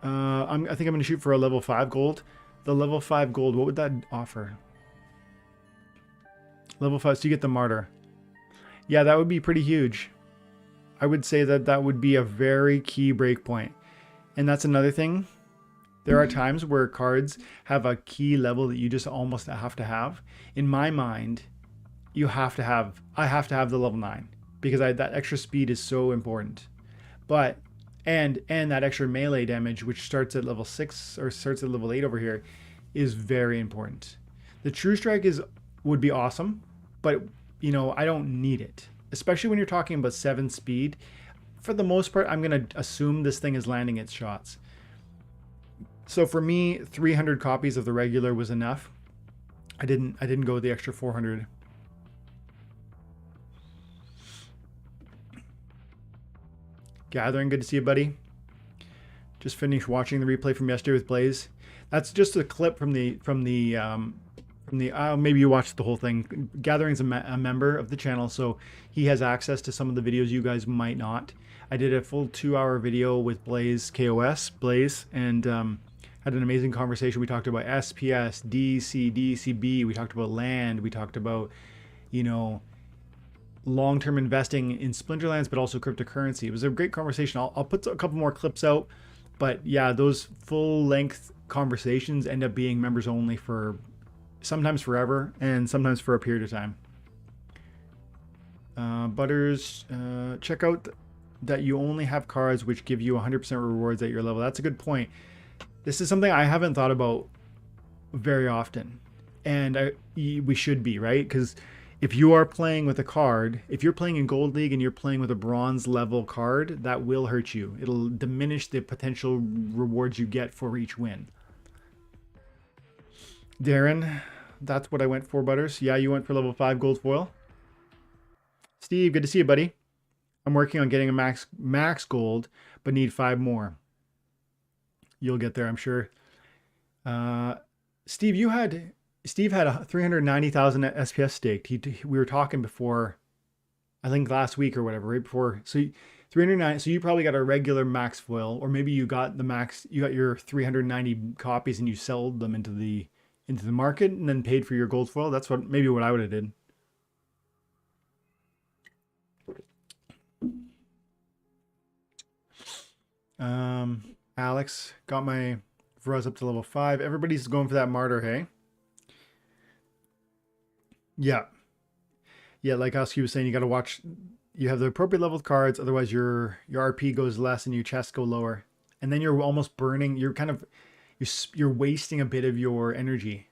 I think I'm going to shoot for a level 5 gold. The level 5 gold, what would that offer? Level 5, so you get the martyr. Yeah, that would be pretty huge. I would say that would be a very key breakpoint. And that's another thing. There are times where cards have a key level that you just almost have to have. In my mind, I have to have the level 9 because that extra speed is so important. But and that extra melee damage, which starts at level 6 or starts at level 8 over here, is very important. The True Strike would be awesome, but I don't need it, especially when you're talking about 7 speed. For the most part, I'm going to assume this thing is landing its shots. So for me, 300 copies of the regular was enough. I didn't go the extra 400. Gathering, good to see you, buddy. Just finished watching the replay from yesterday with Blaze. That's just a clip from the maybe you watched the whole thing. Gathering's a member of the channel, so he has access to some of the videos you guys might not. I did a full 2-hour video with Blaze, Blaze, and had an amazing conversation. We talked about SPS, DC, DCB. We talked about land. We talked about, long-term investing in Splinterlands, but also cryptocurrency. It was a great conversation. I'll put a couple more clips out, but yeah, those full-length conversations end up being members only for sometimes forever and sometimes for a period of time. Butters, check out that you only have cards which give you 100% rewards at your level. That's a good point. This is something I haven't thought about very often, and we should be, right? Because if you are playing with a card, if you're playing in Gold League and you're playing with a bronze level card, that will hurt you. It'll diminish the potential rewards you get for each win. Darren, that's what I went for, Butters. Yeah, you went for level 5 gold foil. Steve, good to see you, buddy. I'm working on getting a max gold, but need 5 more. You'll get there, I'm sure. Uh, Steve, Steve had a 390,000 SPS staked. We were talking before, I think last week or whatever, right before. So 309. So you probably got a regular max foil, or maybe you got your 390 copies and you sold them into the market and then paid for your gold foil. That's maybe what I would have did. Alex got my Vruz up to level 5. Everybody's going for that martyr, hey? Yeah. Yeah, like Oski was saying, you got to watch. You have the appropriate level of cards, otherwise your RP goes less and your chests go lower, and then you're almost burning. You're wasting a bit of your energy.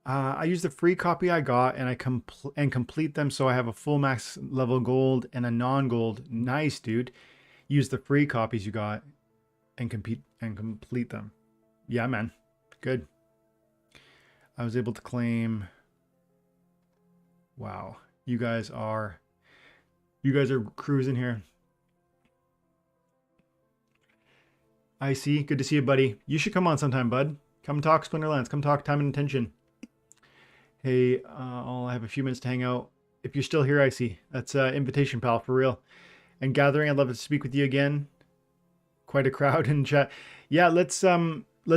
I use the free copy I got, and I complete them, so I have a full max level gold and a non-gold. Nice, dude. Use the free copies you got, and complete them. Yeah, man. Good. I was able to claim. Wow, you guys are cruising here. I see. Good to see you, buddy. You should come on sometime, bud. Come talk Splinterlands. Come talk time and intention. Hey, I'll have a few minutes to hang out. If you're still here, I see. That's invitation, pal, for real. And gathering, I'd love to speak with you again. Quite a crowd in chat. Yeah, let's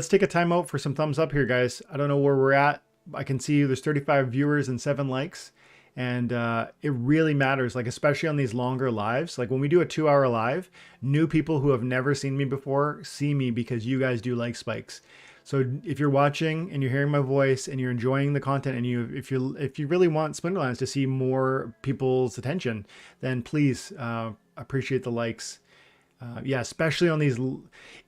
take a time out for some thumbs up here, guys. I don't know where we're at. I can see there's 35 viewers and 7 likes. And it really matters, like especially on these longer lives. Like when we do a 2-hour live, new people who have never seen me before see me because you guys do like spikes. So if you're watching and you're hearing my voice and you're enjoying the content, and if you really want Splinterlands to see more people's attention, then please appreciate the likes. Yeah, especially on these,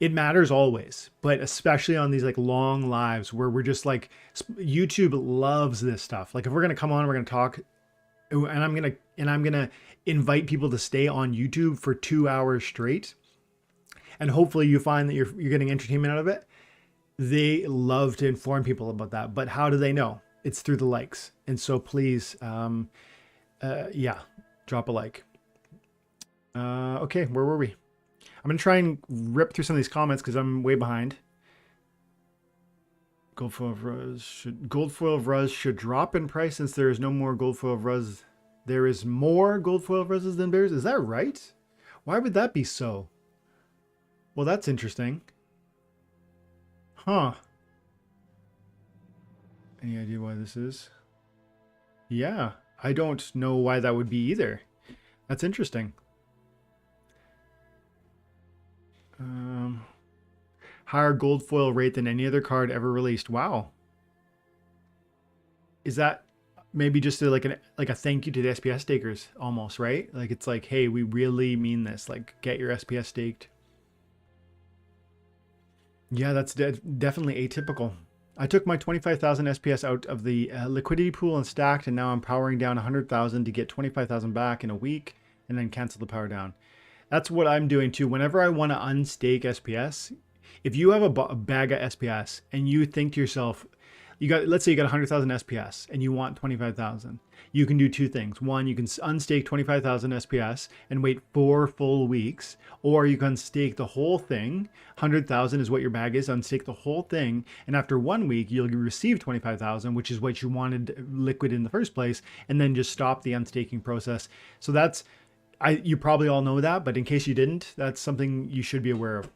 it matters always, but especially on these like long lives where we're just like, YouTube loves this stuff. Like if we're gonna come on, we're gonna talk, and I'm gonna invite people to stay on YouTube for 2 hours straight, and hopefully you find that you're getting entertainment out of it. They love to inform people about that, but how do they know? It's through the likes. And so please, yeah, drop a like. Okay, where were we? I'm gonna try and rip through some of these comments because I'm way behind. Gold foil of Vruz should drop in price since there is no more gold foil of Vruz. There is more gold foil of Vruzes than bears. Is that right? Why would that be so? Well, that's interesting. Huh. Any idea why this is? Yeah, I don't know why that would be either. That's interesting. Higher gold foil rate than any other card ever released. Wow. Is that maybe just like a thank you to the SPS stakers almost, right? Like it's like, hey, we really mean this. Like get your SPS staked. Yeah, that's definitely atypical. I took my 25,000 SPS out of the liquidity pool and stacked, and now I'm powering down 100,000 to get 25,000 back in a week and then cancel the power down. That's what I'm doing too. Whenever I want to unstake SPS, if you have a bag of SPS and you think to yourself, let's say you got 100,000 SPS and you want 25,000, you can do 2 things. One, you can unstake 25,000 SPS and wait 4 full weeks, or you can stake the whole thing. 100,000 is what your bag is. Unstake the whole thing, and after 1 week, you'll receive 25,000, which is what you wanted liquid in the first place, and then just stop the unstaking process. So that's, you probably all know that, but in case you didn't, that's something you should be aware of.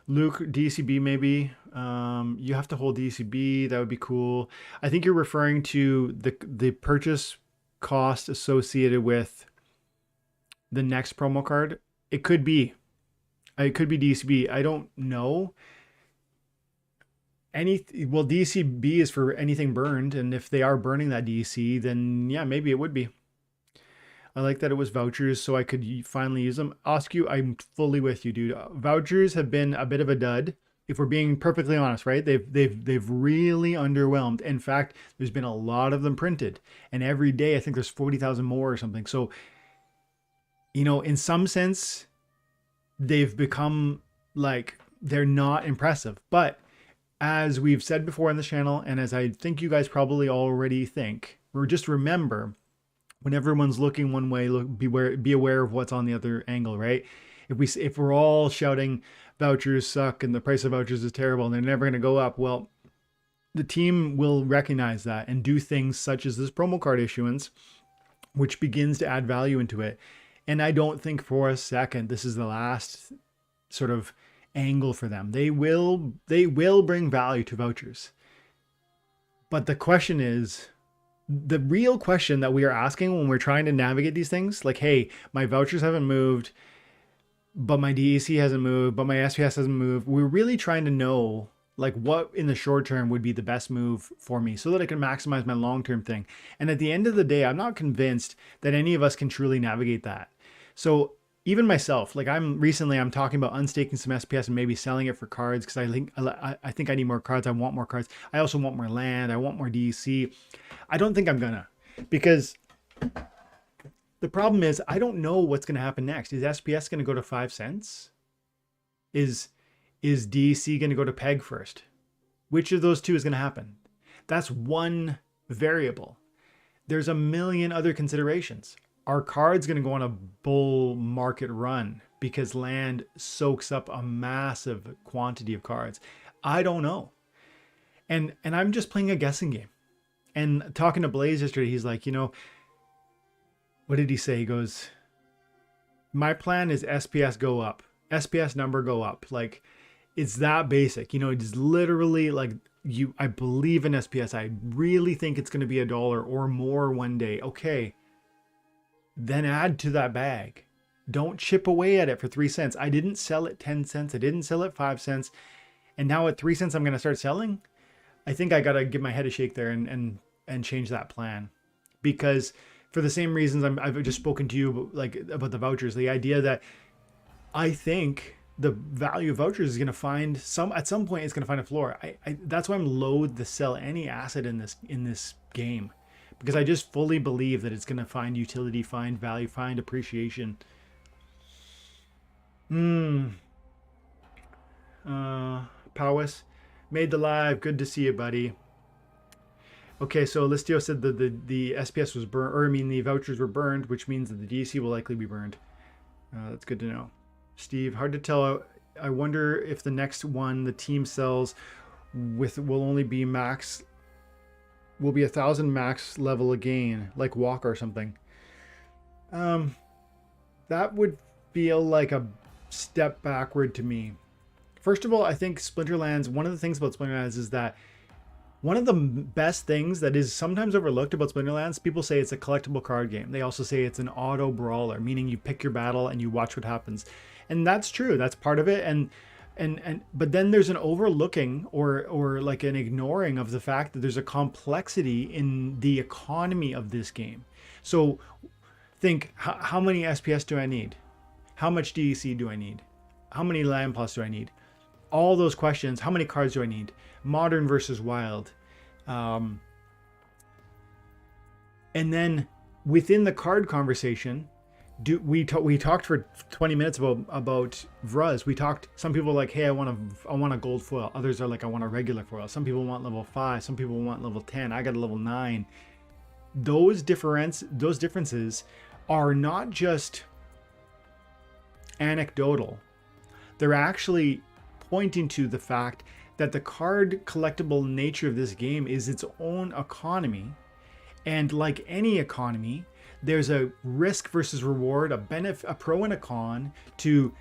Luke, DCB maybe. You have to hold DCB. That would be cool. I think you're referring to the purchase cost associated with the next promo card. It could be. It could be DCB. I don't know. Well, DCB is for anything burned, and if they are burning that DC, then yeah, maybe it would be. I like that it was vouchers, so I could finally use them. Oscu, I'm fully with you, dude. Vouchers have been a bit of a dud, if we're being perfectly honest, right? They've really underwhelmed. In fact, there's been a lot of them printed, and every day I think there's 40,000 more or something. So, you know, in some sense, they've become like they're not impressive. But as we've said before on the channel, and as I think you guys probably already think, or just remember, when everyone's looking one way, be aware of what's on the other angle, right? If we're all shouting vouchers suck and the price of vouchers is terrible and they're never going to go up, well, the team will recognize that and do things such as this promo card issuance, which begins to add value into it. And I don't think for a second this is the last sort of angle for them. They will bring value to vouchers. But the question is, the real question that we are asking when we're trying to navigate these things, like, hey, my vouchers haven't moved, but my DEC hasn't moved, but my SPS hasn't moved. We're really trying to know, like, what in the short term would be the best move for me so that I can maximize my long-term thing. And at the end of the day, I'm not convinced that any of us can truly navigate that. So even myself, like I'm talking about unstaking some SPS and maybe selling it for cards because I think I need more cards. I want more cards. I also want more land. I want more DEC. I don't think I'm gonna, because the problem is I don't know what's gonna happen next. Is SPS gonna go to 5 cents? Is DEC gonna go to peg first? Which of those two is gonna happen? That's one variable. There's a million other considerations. Are cards going to go on a bull market run because land soaks up a massive quantity of cards? I don't know. And I'm just playing a guessing game. And talking to Blaze yesterday, he's like, what did he say? He goes, my plan is SPS go up. SPS number go up. Like, it's that basic. It's literally like, I believe in SPS. I really think it's going to be $1 or more one day. Okay. Then add to that bag. Don't chip away at it for 3 cents. I didn't sell it 10 cents. I didn't sell it 5 cents. And now at 3 cents, I'm going to start selling. I think I got to give my head a shake there and change that plan, because for the same reasons I've just spoken to you about the vouchers, the idea that I think the value of vouchers is going to find at some point it's going to find a floor. That's why I'm loath to sell any asset in this game. Because I just fully believe that it's going to find utility, find value, find appreciation. Powis, made the live. Good to see you, buddy. Okay, so Listio said that the SPS was burned, or I mean the vouchers were burned, which means that the DC will likely be burned. That's good to know. Steve, hard to tell. I wonder if the next one the team sells will only be max. Will be 1,000 max level again, like Walker or something. That would feel like a step backward to me. First of all, I think Splinterlands, one of the things about Splinterlands is that one of the best things that is sometimes overlooked about Splinterlands, people say it's a collectible card game. They also say it's an auto brawler, meaning you pick your battle and you watch what happens. And that's true. That's part of it. But then there's an overlooking or like an ignoring of the fact that there's a complexity in the economy of this game. So think, how many SPS do I need? How much DEC do I need? How many land plus do I need? All those questions. How many cards do I need? Modern versus wild. And then within the card conversation, we talked for 20 minutes about Vruz. We talked, some people are like, hey, I want a gold foil. Others are like, I want a regular foil. Some people want level 5. Some people want level 10. I got a level 9. Those differences are not just anecdotal. They're actually pointing to the fact that the card collectible nature of this game is its own economy. And like any economy, there's a risk versus reward, a benefit, a pro and a con to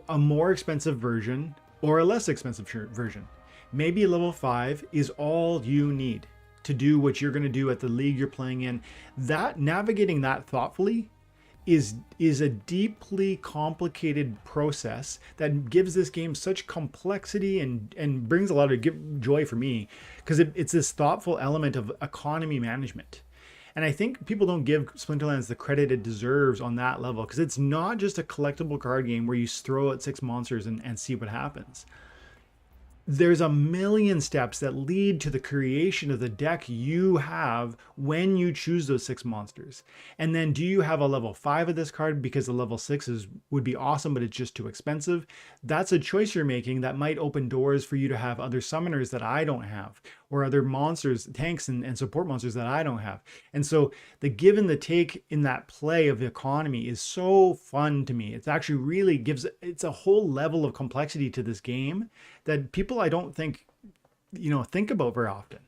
a more expensive version or a less expensive version. Maybe level 5 is all you need to do what you're going to do at the league you're playing in. That navigating that thoughtfully is a deeply complicated process that gives this game such complexity and brings a lot of joy for me, because it's this thoughtful element of economy management. And I think people don't give Splinterlands the credit it deserves on that level, because it's not just a collectible card game where you throw out 6 monsters and see what happens. there's a million steps that lead to the creation of the deck you have when you choose those 6 monsters. And then do you have a level 5 of this card because the level 6 would be awesome, but it's just too expensive? That's a choice you're making that might open doors for you to have other summoners that I don't have, or other monsters, tanks and support monsters that I don't have. And so the give and the take in that play of the economy is so fun to me. It's actually really it's a whole level of complexity to this game that people I don't think, think about very often.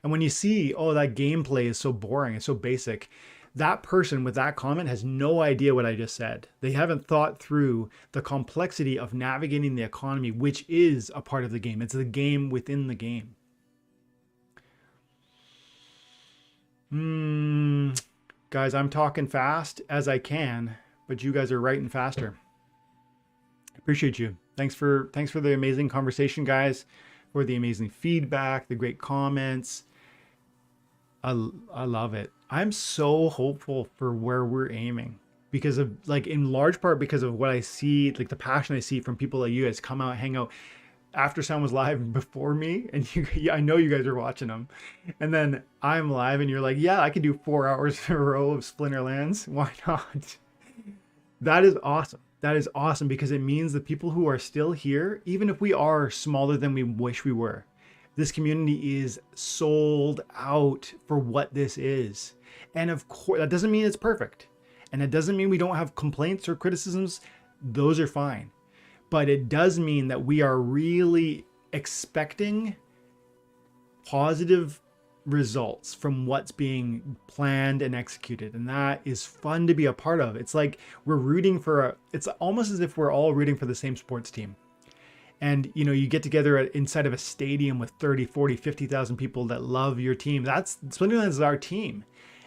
And when you see, oh, that gameplay is so boring, it's so basic, that person with that comment has no idea what I just said. They haven't thought through the complexity of navigating the economy, which is a part of the game. It's the game within the game. Guys, I'm talking fast as I can, but you guys are writing faster. Appreciate you. Thanks for the amazing conversation, guys, for the amazing feedback, the great comments. I love it. I'm so hopeful for where we're aiming because of, like, in large part because of what I see, like the passion I see from people like you guys come out, hang out after someone was live before me, and I know you guys are watching them, and then I'm live and you're like, yeah, I could do 4 hours in a row of Splinterlands. Why not? That is awesome. That is awesome because it means the people who are still here, even if we are smaller than we wish we were, this community is sold out for what this is. And of course, that doesn't mean it's perfect. And it doesn't mean we don't have complaints or criticisms. Those are fine. But it does mean that we are really expecting positive results from what's being planned and executed, and that is fun to be a part of. It's like we're rooting for it's almost as if we're all rooting for the same sports team. And you get together inside of a stadium with 30, 40, 50,000 people that love your team. That's Splinterlands is our team,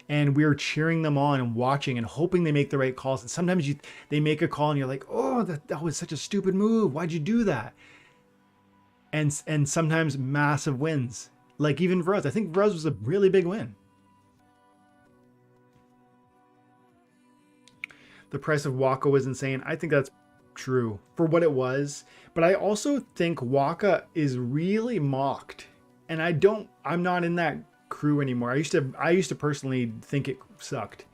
and we're cheering them on and watching and hoping they make the right calls. And sometimes they make a call and you're like, oh, that was such a stupid move, why'd you do that? And sometimes massive wins. Like even Vruz. I think Vruz was a really big win. The price of Waka was insane. I think that's true for what it was. But I also think Waka is really mocked. And I'm not in that crew anymore. I used to personally think it sucked.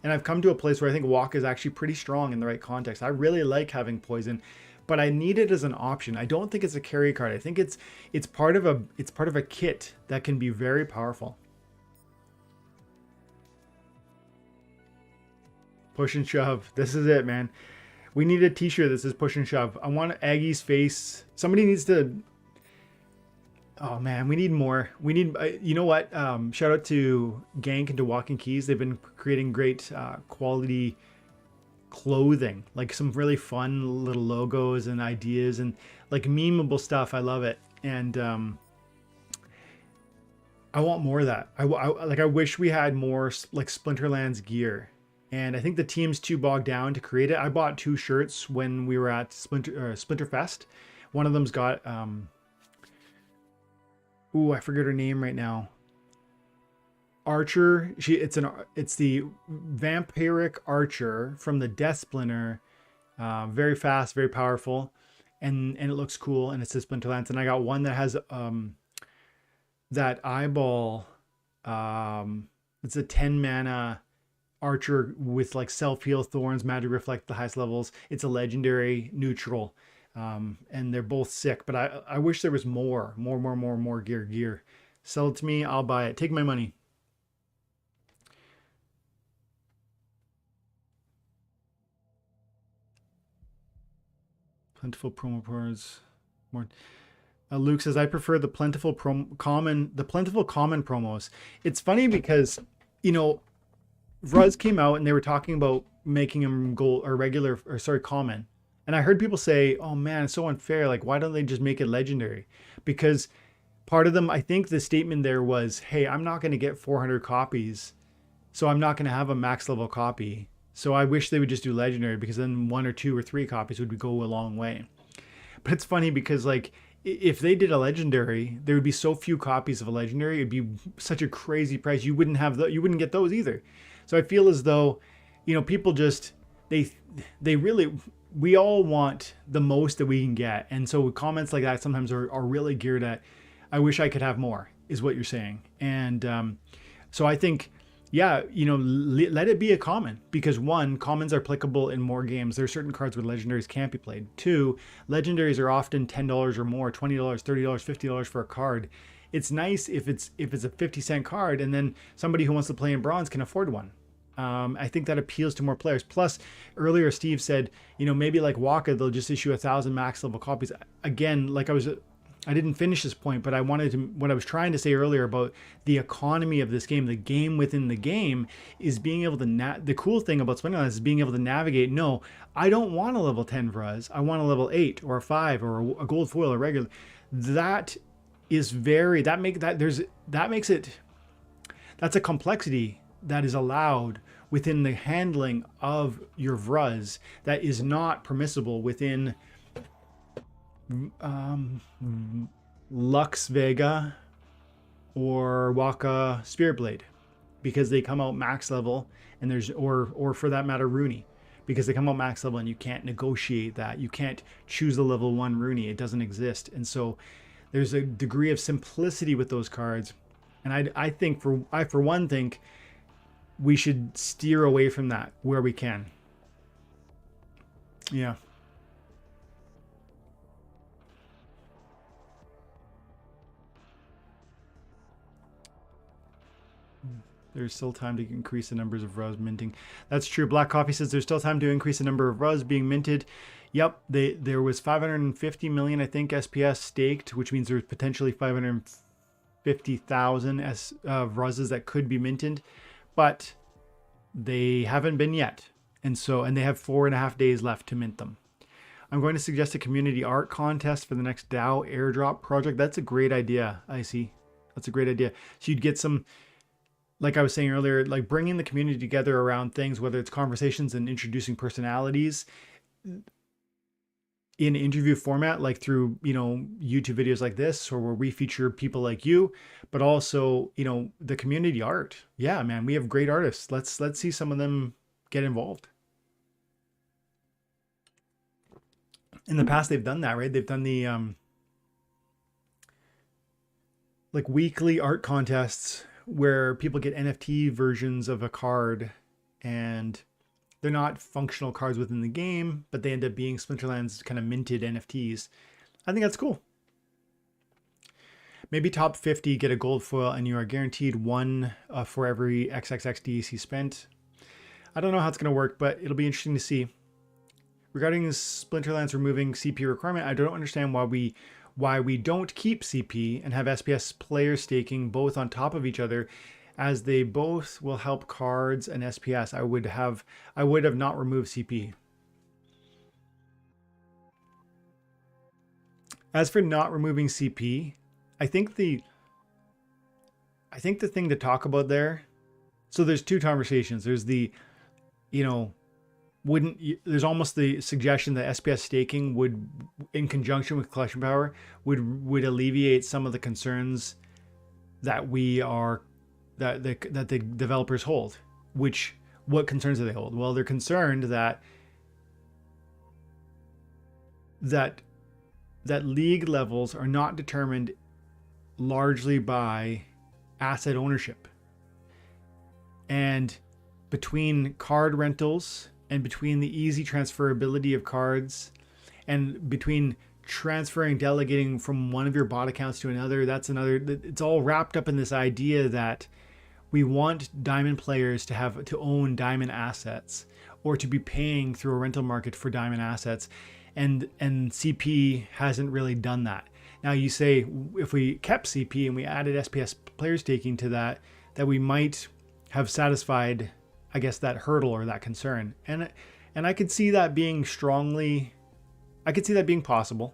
And I've come to a place where I think Waka is actually pretty strong in the right context. I really like having poison, but I need it as an option. I don't think it's a carry card. I think it's part of a kit that can be very powerful. Push and shove. This is it, man. We need a t-shirt that says push and shove. I want Aggie's face. Somebody needs to... Oh man, we need more. We need, you know what? Shout out to Gank and to Walking Keys. They've been creating great quality clothing, like some really fun little logos and ideas and like memeable stuff. I love it. And I want more of that. I wish we had more like Splinterlands gear. And I think the team's too bogged down to create it. I bought 2 shirts when we were at Splinterfest. One of them's got ooh, I forget her name right now. Archer. It's the vampiric archer from the Death Splinter. Very fast, very powerful, and it looks cool. And it says Splinterlands. And I got one that has that eyeball. It's a 10 mana archer with like self-heal, thorns, magic reflect, the highest levels. It's a legendary neutral. And they're both sick, but I wish there was more gear. Sell it to me, I'll buy it. Take my money. Plentiful promo cards. More. Luke says, I prefer the plentiful common promos. It's funny because, Vruz came out and they were talking about making them gold or regular, or sorry, common. And I heard people say, oh man, it's so unfair. Like, why don't they just make it legendary? Because part of them, I think the statement there was, hey, I'm not going to get 400 copies. So I'm not going to have a max level copy. So I wish they would just do legendary, because then 1 or 2 or 3 copies would go a long way. But it's funny because like, if they did a legendary, there would be so few copies of a legendary. It'd be such a crazy price. You wouldn't get those either. So I feel as though, people just they they really, we all want the most that we can get, and so comments like that sometimes are really geared at, I wish I could have more, is what you're saying. And so I think, yeah, let it be a common, because one, commons are applicable in more games. There are certain cards where legendaries can't be played. Two, legendaries are often $10 or more, $20, $30, $50 for a card. It's nice if it's a 50-cent card, and then somebody who wants to play in bronze can afford one. I think that appeals to more players. Plus, earlier Steve said, maybe like Waka, they'll just issue 1,000 max level copies. Again, like I didn't finish this point, but what I was trying to say earlier about the economy of this game, the game within the game, is being able to, the cool thing about Splinterlands is being able to navigate. No, I don't want a level 10 Vruz. I want a level 8 or a 5 or a gold foil or regular. That is that's a complexity that is allowed within the handling of your Vruz that is not permissible within Lux Vega or Waka Spirit Blade, because they come out max level, and or for that matter Rooney, because they come out max level and you can't negotiate that. You can't choose the level 1 Rooney. It doesn't exist. And so there's a degree of simplicity with those cards. And I think for one think we should steer away from that where we can. Yeah. There's still time to increase the numbers of Vruz minting. That's true. Black Coffee says there's still time to increase the number of Vruz being minted. Yep, there was 550 million, I think, SPS staked, which means there's potentially 550,000 Vruzes that could be minted, but they haven't been yet. And they have 4.5 days left to mint them. I'm going to suggest a community art contest for the next DAO airdrop project. That's a great idea, I see. That's a great idea. So you'd get some, like I was saying earlier, like bringing the community together around things, whether it's conversations and introducing personalities in interview format, like through, YouTube videos like this, or where we feature people like you, but also, the community art. Yeah, man, we have great artists. Let's see some of them get involved. In the past, they've done that, right? They've done the like weekly art contests where people get NFT versions of a card, and they're not functional cards within the game, but they end up being Splinterlands kind of minted NFTs. I think that's cool. Maybe top 50 get a gold foil and you are guaranteed one for every XXX DEC spent. I don't know how it's going to work, but it'll be interesting to see. Regarding Splinterlands removing CP requirement, I don't understand why we don't keep CP and have SPS players staking both on top of each other, as they both will help cards and SPS. I would have not removed CP. As for not removing CP, I think the thing to talk about there, so there's two conversations. There's the, there's almost the suggestion that SPS staking would, in conjunction with collection power, would alleviate some of the concerns that the developers hold. What concerns do they hold? Well, they're concerned that league levels are not determined largely by asset ownership. And between card rentals and between the easy transferability of cards and between transferring, delegating from one of your bot accounts to another, it's all wrapped up in this idea that we want diamond players to own diamond assets, or to be paying through a rental market for diamond assets. And CP hasn't really done that. Now you say, if we kept CP and we added SPS player staking to that we might have satisfied, I guess, that hurdle or that concern. And I could see that being possible.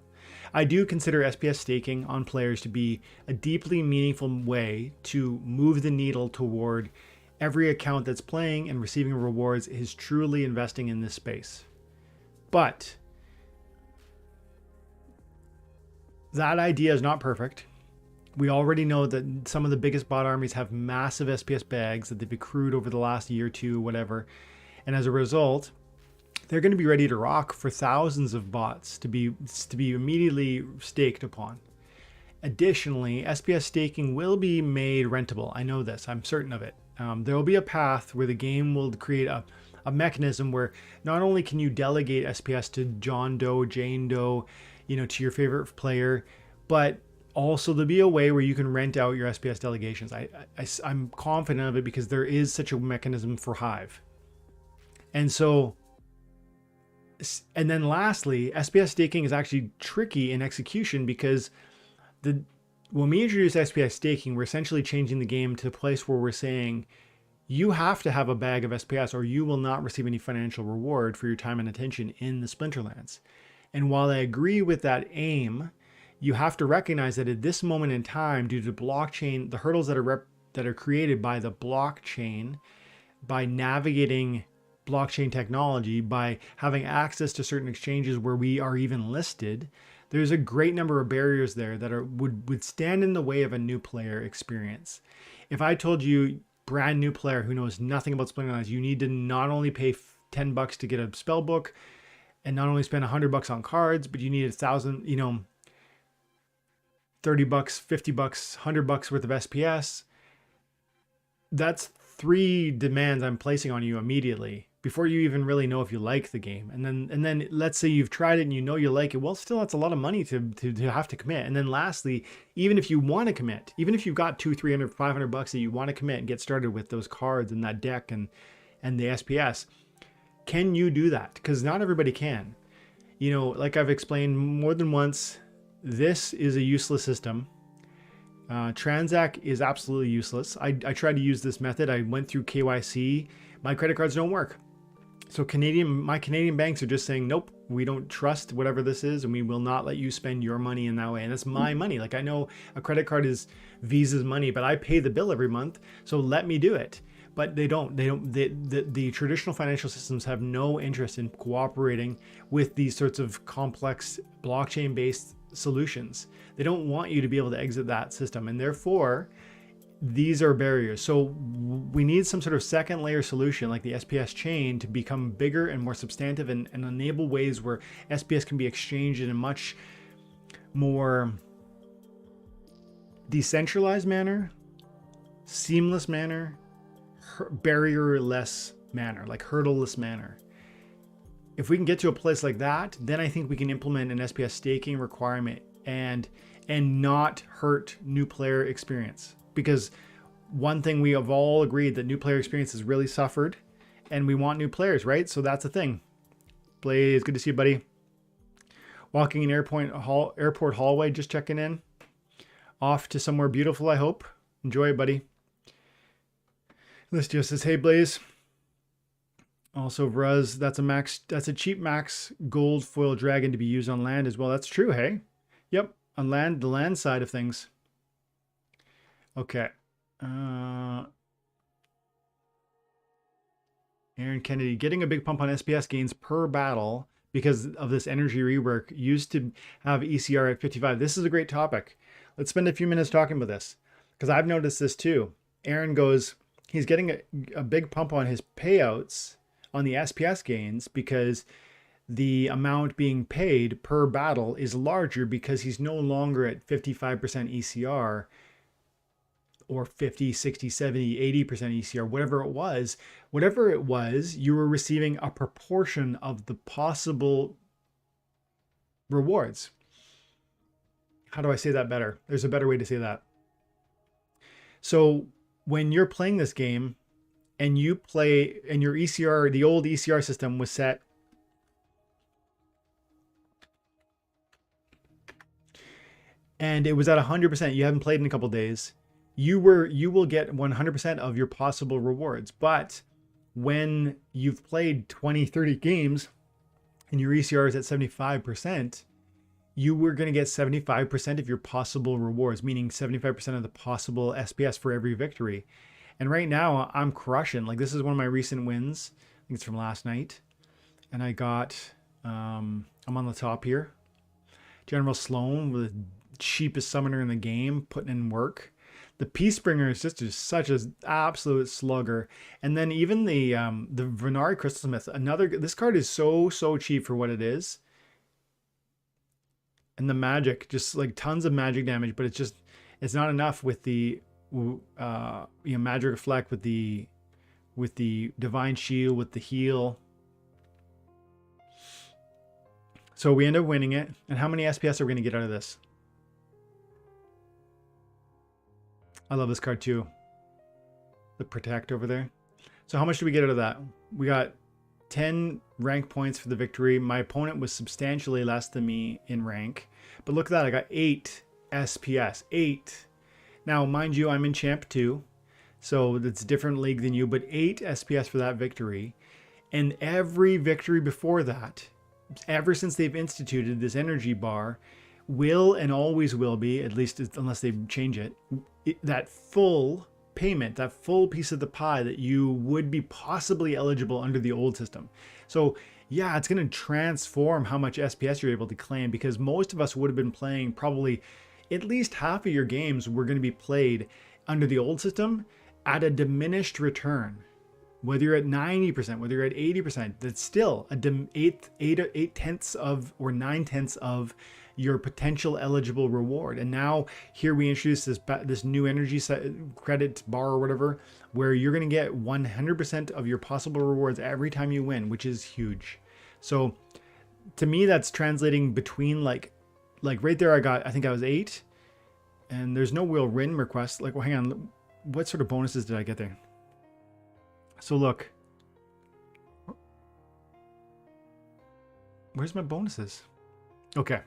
I do consider SPS staking on players to be a deeply meaningful way to move the needle toward every account that's playing and receiving rewards is truly investing in this space. But that idea is not perfect. We already know that some of the biggest bot armies have massive SPS bags that they've accrued over the last year or two, whatever. And as a result, they're going to be ready to rock for thousands of bots to be immediately staked upon. Additionally, SPS staking will be made rentable. I know this. I'm certain of it. There will be a path where the game will create a mechanism where not only can you delegate SPS to John Doe, Jane Doe, to your favorite player, but also there'll be a way where you can rent out your SPS delegations. I'm confident of it because there is such a mechanism for Hive. And then lastly, SPS staking is actually tricky in execution because when we introduce SPS staking, we're essentially changing the game to the place where we're saying you have to have a bag of SPS or you will not receive any financial reward for your time and attention in the Splinterlands. And while I agree with that aim, you have to recognize that at this moment in time, due to blockchain, the hurdles that are created by the blockchain, by navigating blockchain technology, by having access to certain exchanges where we are even listed, there's a great number of barriers there that would stand in the way of a new player experience. If I told you, brand new player who knows nothing about Splinterlands, you need to not only pay $10 to get a spell book and not only spend $100 on cards, but you need $1,000, $30, $50, $100 worth of SPS. That's 3 demands I'm placing on you immediately before you even really know if you like the game. And then let's say you've tried it and you know you like it. Well, still, that's a lot of money to have to commit. And then lastly, even if you want to commit, even if you've got $200, $300, $500 that you want to commit and get started with those cards and that deck and the SPS, can you do that? Because not everybody can. Like I've explained more than once, this is a useless system. Transact is absolutely useless. I tried to use this method. I went through KYC. My credit cards don't work. So my Canadian banks are just saying, nope, we don't trust whatever this is, and we will not let you spend your money in that way. And that's my money. Like, I know a credit card is Visa's money, but I pay the bill every month, so let me do it. But they don't. The traditional financial systems have no interest in cooperating with these sorts of complex blockchain-based solutions. They don't want you to be able to exit that system, and therefore these are barriers. So we need some sort of second layer solution like the SPS chain to become bigger and more substantive and enable ways where SPS can be exchanged in a much more decentralized manner, seamless manner, barrier-less manner, like hurdle-less manner. If we can get to a place like that, then I think we can implement an SPS staking requirement and not hurt new player experience. Because one thing we have all agreed that new player experience has really suffered, and we want new players, right? So that's the thing. Blaze, good to see you, buddy. Walking in airport hallway, just checking in. Off to somewhere beautiful, I hope. Enjoy it, buddy. Listio says, hey, Blaze. Also, Vruz, that's a cheap max gold foil dragon to be used on land as well. That's true, hey? Yep, on land, the land side of things. Okay. Aaron Kennedy, getting a big pump on SPS gains per battle because of this energy rework used to have ECR at 55. This is a great topic. Let's spend a few minutes talking about this because I've noticed this too. Aaron goes, he's getting a big pump on his payouts on the SPS gains because the amount being paid per battle is larger because he's no longer at 55% ECR or 50, 60, 70, 80% ECR, whatever it was, you were receiving a proportion of the possible rewards. How do I say that better? There's a better way to say that. So when you're playing this game and you play and your ECR, the old ECR system was set and it was at 100%, you haven't played in a couple days, you will get 100% of your possible rewards. But when you've played 20, 30 games and your ECR is at 75%, you were going to get 75% of your possible rewards, meaning 75% of the possible SPS for every victory. And right now I'm crushing. Like, this is one of my recent wins. I think it's from last night. And I got, I'm on the top here. General Sloan, the cheapest summoner in the game, putting in work. The Peacebringer is just such an absolute slugger. And then even the Venari Crystalsmith, this card is so cheap for what it is. And the magic, just like tons of magic damage, but it's not enough with the magic reflect, with the divine shield, with the heal. So we end up winning it. And how many SPS are we going to get out of this? I love this card too. The Protect over there. So how much do we get out of that? We got 10 rank points for the victory. My opponent was substantially less than me in rank. But look at that. I got 8 SPS. 8. Now, mind you, I'm in Champ 2. So it's a different league than you. But 8 SPS for that victory. And every victory before that, ever since they've instituted this energy bar, will and always will be, at least unless they change it, that full payment, that full piece of the pie that you would be possibly eligible under the old system. So yeah, it's going to transform how much SPS you're able to claim, because most of us would have been playing probably at least half of your games were going to be played under the old system at a diminished return. Whether you're at 90%, whether you're at 80%, that's still a 8/10 of or 9/10 of your potential eligible reward. And now here we introduce this new energy credit bar or whatever, where you're going to get 100% of your possible rewards every time you win, which is huge. So to me, that's translating between like right there, I think I was 8, and there's no real win request. Like, well, hang on, what sort of bonuses did I get there? So look, where's my bonuses? Okay.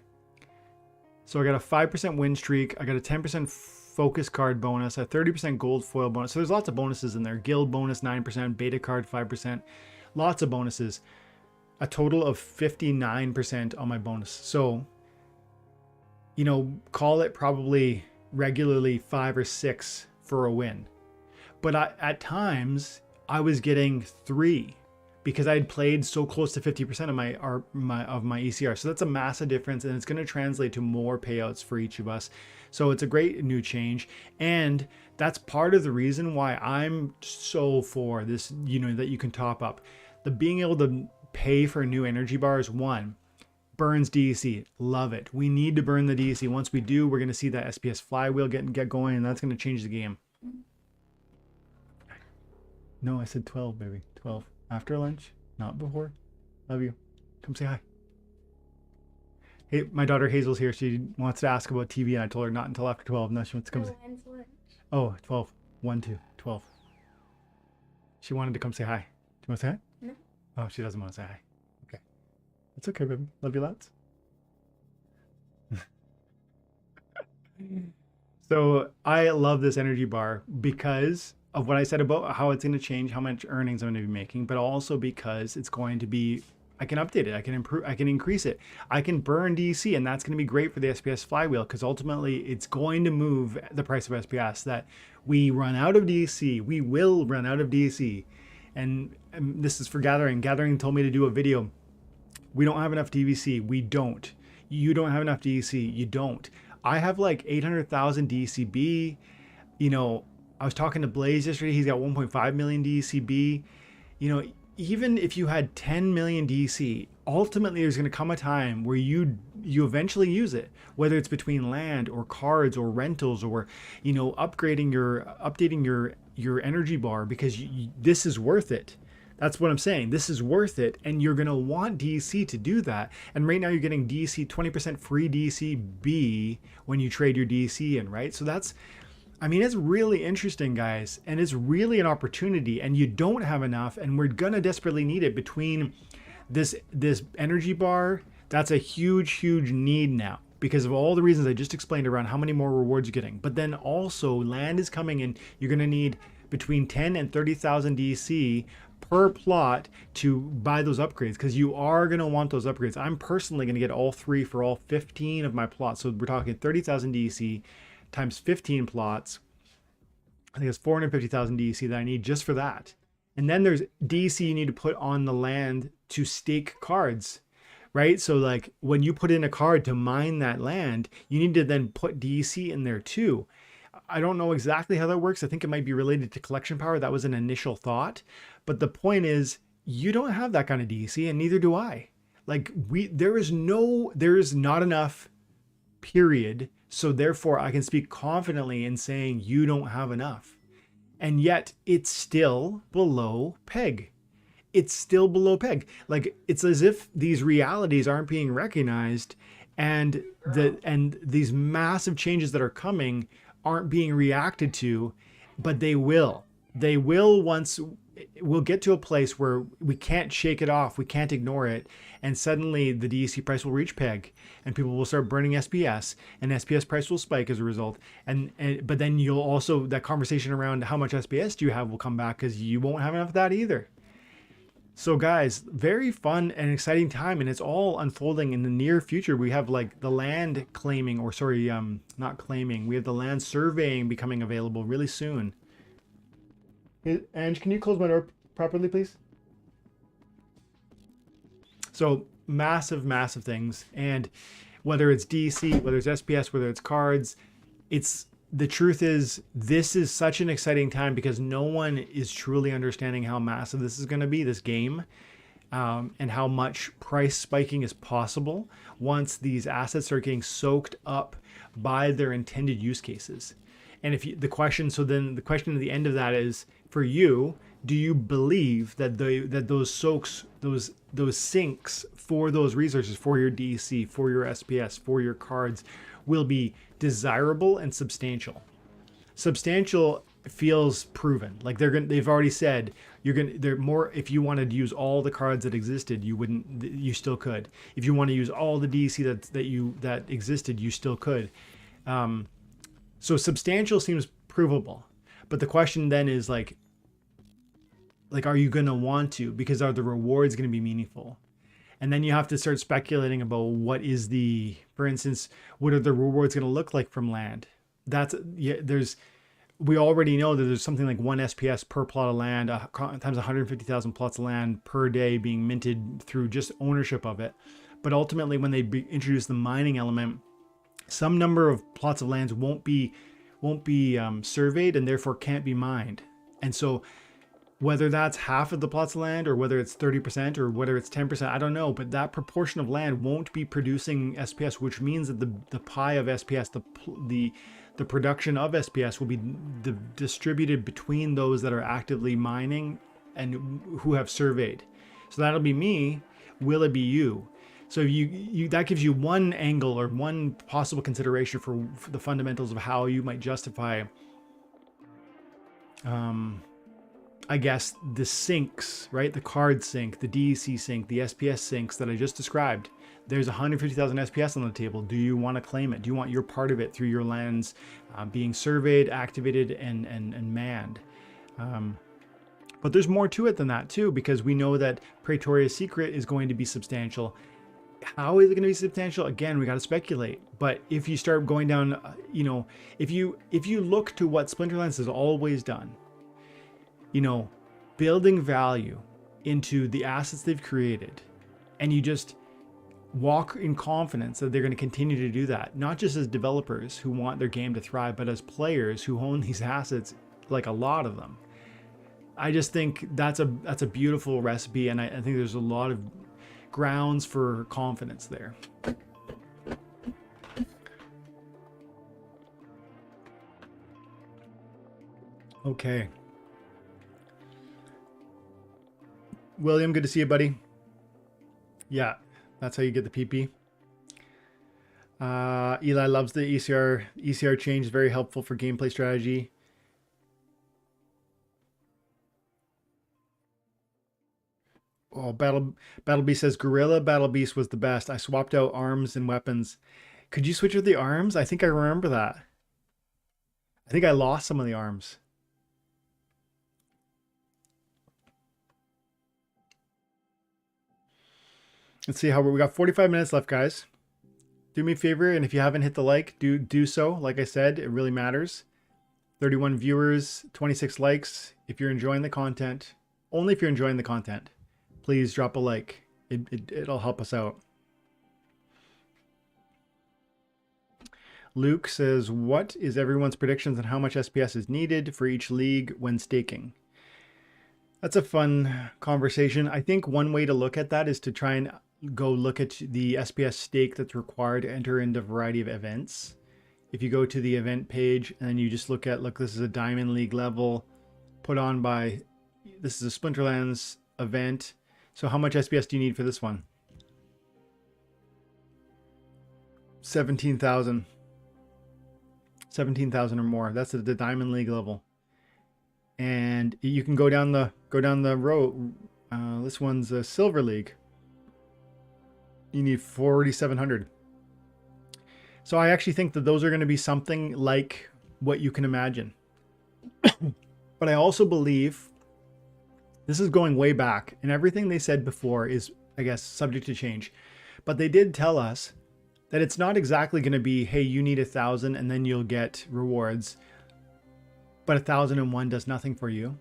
So I got a 5% win streak. I got a 10% focus card bonus, a 30% gold foil bonus. So there's lots of bonuses in there. Guild bonus 9%, beta card 5%, lots of bonuses. A total of 59% on my bonus. So, you know, call it probably regularly 5 or 6 for a win. But at times I was getting 3. Because I had played so close to 50% of my ECR. So that's a massive difference, and it's going to translate to more payouts for each of us. So it's a great new change. And that's part of the reason why I'm so for this, you know, that you can top up. The being able to pay for new energy bars, one, burns DEC. Love it. We need to burn the DEC. Once we do, we're going to see that SPS flywheel get going, and that's going to change the game. No, I said 12, baby. 12. After lunch, not before. Love you. Come say hi. Hey, my daughter Hazel's here. She wants to ask about TV, and I told her not until after 12. Now she wants to come say. Oh, 12. 1, 2, 12. She wanted to come say hi. Do you want to say hi? No. Oh, she doesn't want to say hi. Okay. It's okay, baby. Love you lots. So I love this energy bar because of what I said about how it's going to change how much earnings I'm going to be making, but also because it's going to be, I can update it, I can improve, I can increase it, I can burn DC, and that's going to be great for the SPS flywheel, because ultimately it's going to move the price of SPS, that we run out of DC, we will run out of DC. And this is for Gathering. Gathering told me to do a video. We don't have enough DVC. We don't. You don't have enough DC. You don't. I have like 800,000 DCB, you know. I was talking to Blaze yesterday. He's got 1.5 million DCB. You know, even if you had 10 million DC, ultimately there's going to come a time where you eventually use it, whether it's between land or cards or rentals or, you know, updating your energy bar, because this is worth it. That's what I'm saying. This is worth it, and you're going to want DC to do that. And right now you're getting DC 20% free DCB when you trade your DC in, right? So that's, I mean, it's really interesting, guys, and it's really an opportunity, and you don't have enough, and we're gonna desperately need it. Between this energy bar, that's a huge need now, because of all the reasons I just explained around how many more rewards you're getting. But then also land is coming in. You're gonna need between 10 and 30,000 DC per plot to buy those upgrades, because you are going to want those upgrades. I'm personally going to get all 3 for all 15 of my plots. So we're talking 30,000 DC times 15 plots. I think it's 450,000 DC that I need just for that. And then there's DC you need to put on the land to stake cards, right? So like when you put in a card to mine that land, you need to then put DC in there too. I don't know exactly how that works. I think it might be related to collection power. That was an initial thought. But the point is, you don't have that kind of DC, and neither do I. Like there is not enough, period. So therefore I can speak confidently in saying you don't have enough. And yet it's still below peg. It's still below peg. Like it's as if these realities aren't being recognized, and these massive changes that are coming aren't being reacted to, but they will. They will once we'll get to a place where we can't shake it off, we can't ignore it, and suddenly the DEC price will reach peg, and people will start burning SPS, and SPS price will spike as a result. And but then you'll also, that conversation around how much SPS do you have will come back, because you won't have enough of that either. So guys, very fun and exciting time, and it's all unfolding in the near future. We have like the land claiming, or sorry, not claiming. We have the land surveying becoming available really soon. Hey, Ange, can you close my door properly, please? So massive, massive things. And whether it's DC, whether it's SPS, whether it's cards, the truth is, this is such an exciting time because no one is truly understanding how massive this is going to be, this game, and how much price spiking is possible once these assets are getting soaked up by their intended use cases. And the question at the end of that is, for you, do you believe that those soaks, those sinks for those resources, for your DC, for your SPS, for your cards, will be desirable and substantial? Substantial feels proven. Like they've already said they're more. If you wanted to use all the cards that existed, you still could. If you want to use all the DC that existed, you still could. So substantial seems provable, but the question then is like, are you going to want to? Because are the rewards going to be meaningful? And then you have to start speculating about for instance, what are the rewards going to look like from land? We already know that there's something like 1 SPS per plot of land, times 150,000 plots of land per day being minted through just ownership of it. But ultimately, when they introduce the mining element, some number of plots of lands won't be surveyed and therefore can't be mined. And so whether that's half of the plots of land, or whether it's 30%, or whether it's 10%, I don't know. But that proportion of land won't be producing SPS, which means that the pie of SPS, the production of SPS, will be distributed between those that are actively mining and who have surveyed. So that'll be me. Will it be you? So that gives you one angle, or one possible consideration for the fundamentals of how you might justify, I guess, the sinks, right? The card sink, the DEC sink, the SPS sinks that I just described. There's 150,000 SPS on the table. Do you want to claim it? Do you want your part of it through your lands being surveyed, activated, and manned? But there's more to it than that too, because we know that Praetoria's Secret is going to be substantial. How is it going to be substantial? Again, we got to speculate. But if you start going down, if you look to what Splinterlands has always done, building value into the assets they've created, and you just walk in confidence that they're going to continue to do that, not just as developers who want their game to thrive, but as players who own these assets, like a lot of them. I just think that's a beautiful recipe, and I think there's a lot of grounds for confidence there. Okay. William, good to see you, buddy. Yeah, that's how you get the PP. Eli loves the ECR change, very helpful for gameplay strategy. Oh, Battle Beast says Gorilla Battle Beast was the best. I swapped out arms and weapons. Could you switch with the arms? I think I remember that. I think I lost some of the arms. Let's see how we got 45 minutes left, guys. Do me a favor, and if you haven't hit the like, do so. Like I said, it really matters. 31 viewers, 26 likes. If you're enjoying the content, only if you're enjoying the content, please drop a like. It'll help us out. Luke says, what is everyone's predictions on how much SPS is needed for each league when staking? That's a fun conversation. I think one way to look at that is to try and go look at the SPS stake that's required to enter into a variety of events. If you go to the event page and then you just look at, look, this is a Diamond League level put on by, this is a Splinterlands event. So how much SPS do you need for this one? 17,000. 17,000 or more. That's at the Diamond League level. And you can go down the road. This one's a Silver League. You need 4,700. So I actually think that those are going to be something like what you can imagine. But I also believe this is going way back, and everything they said before is, I guess, subject to change. But they did tell us that it's not exactly going to be, hey, you need 1,000 and then you'll get rewards, but 1,001 does nothing for you,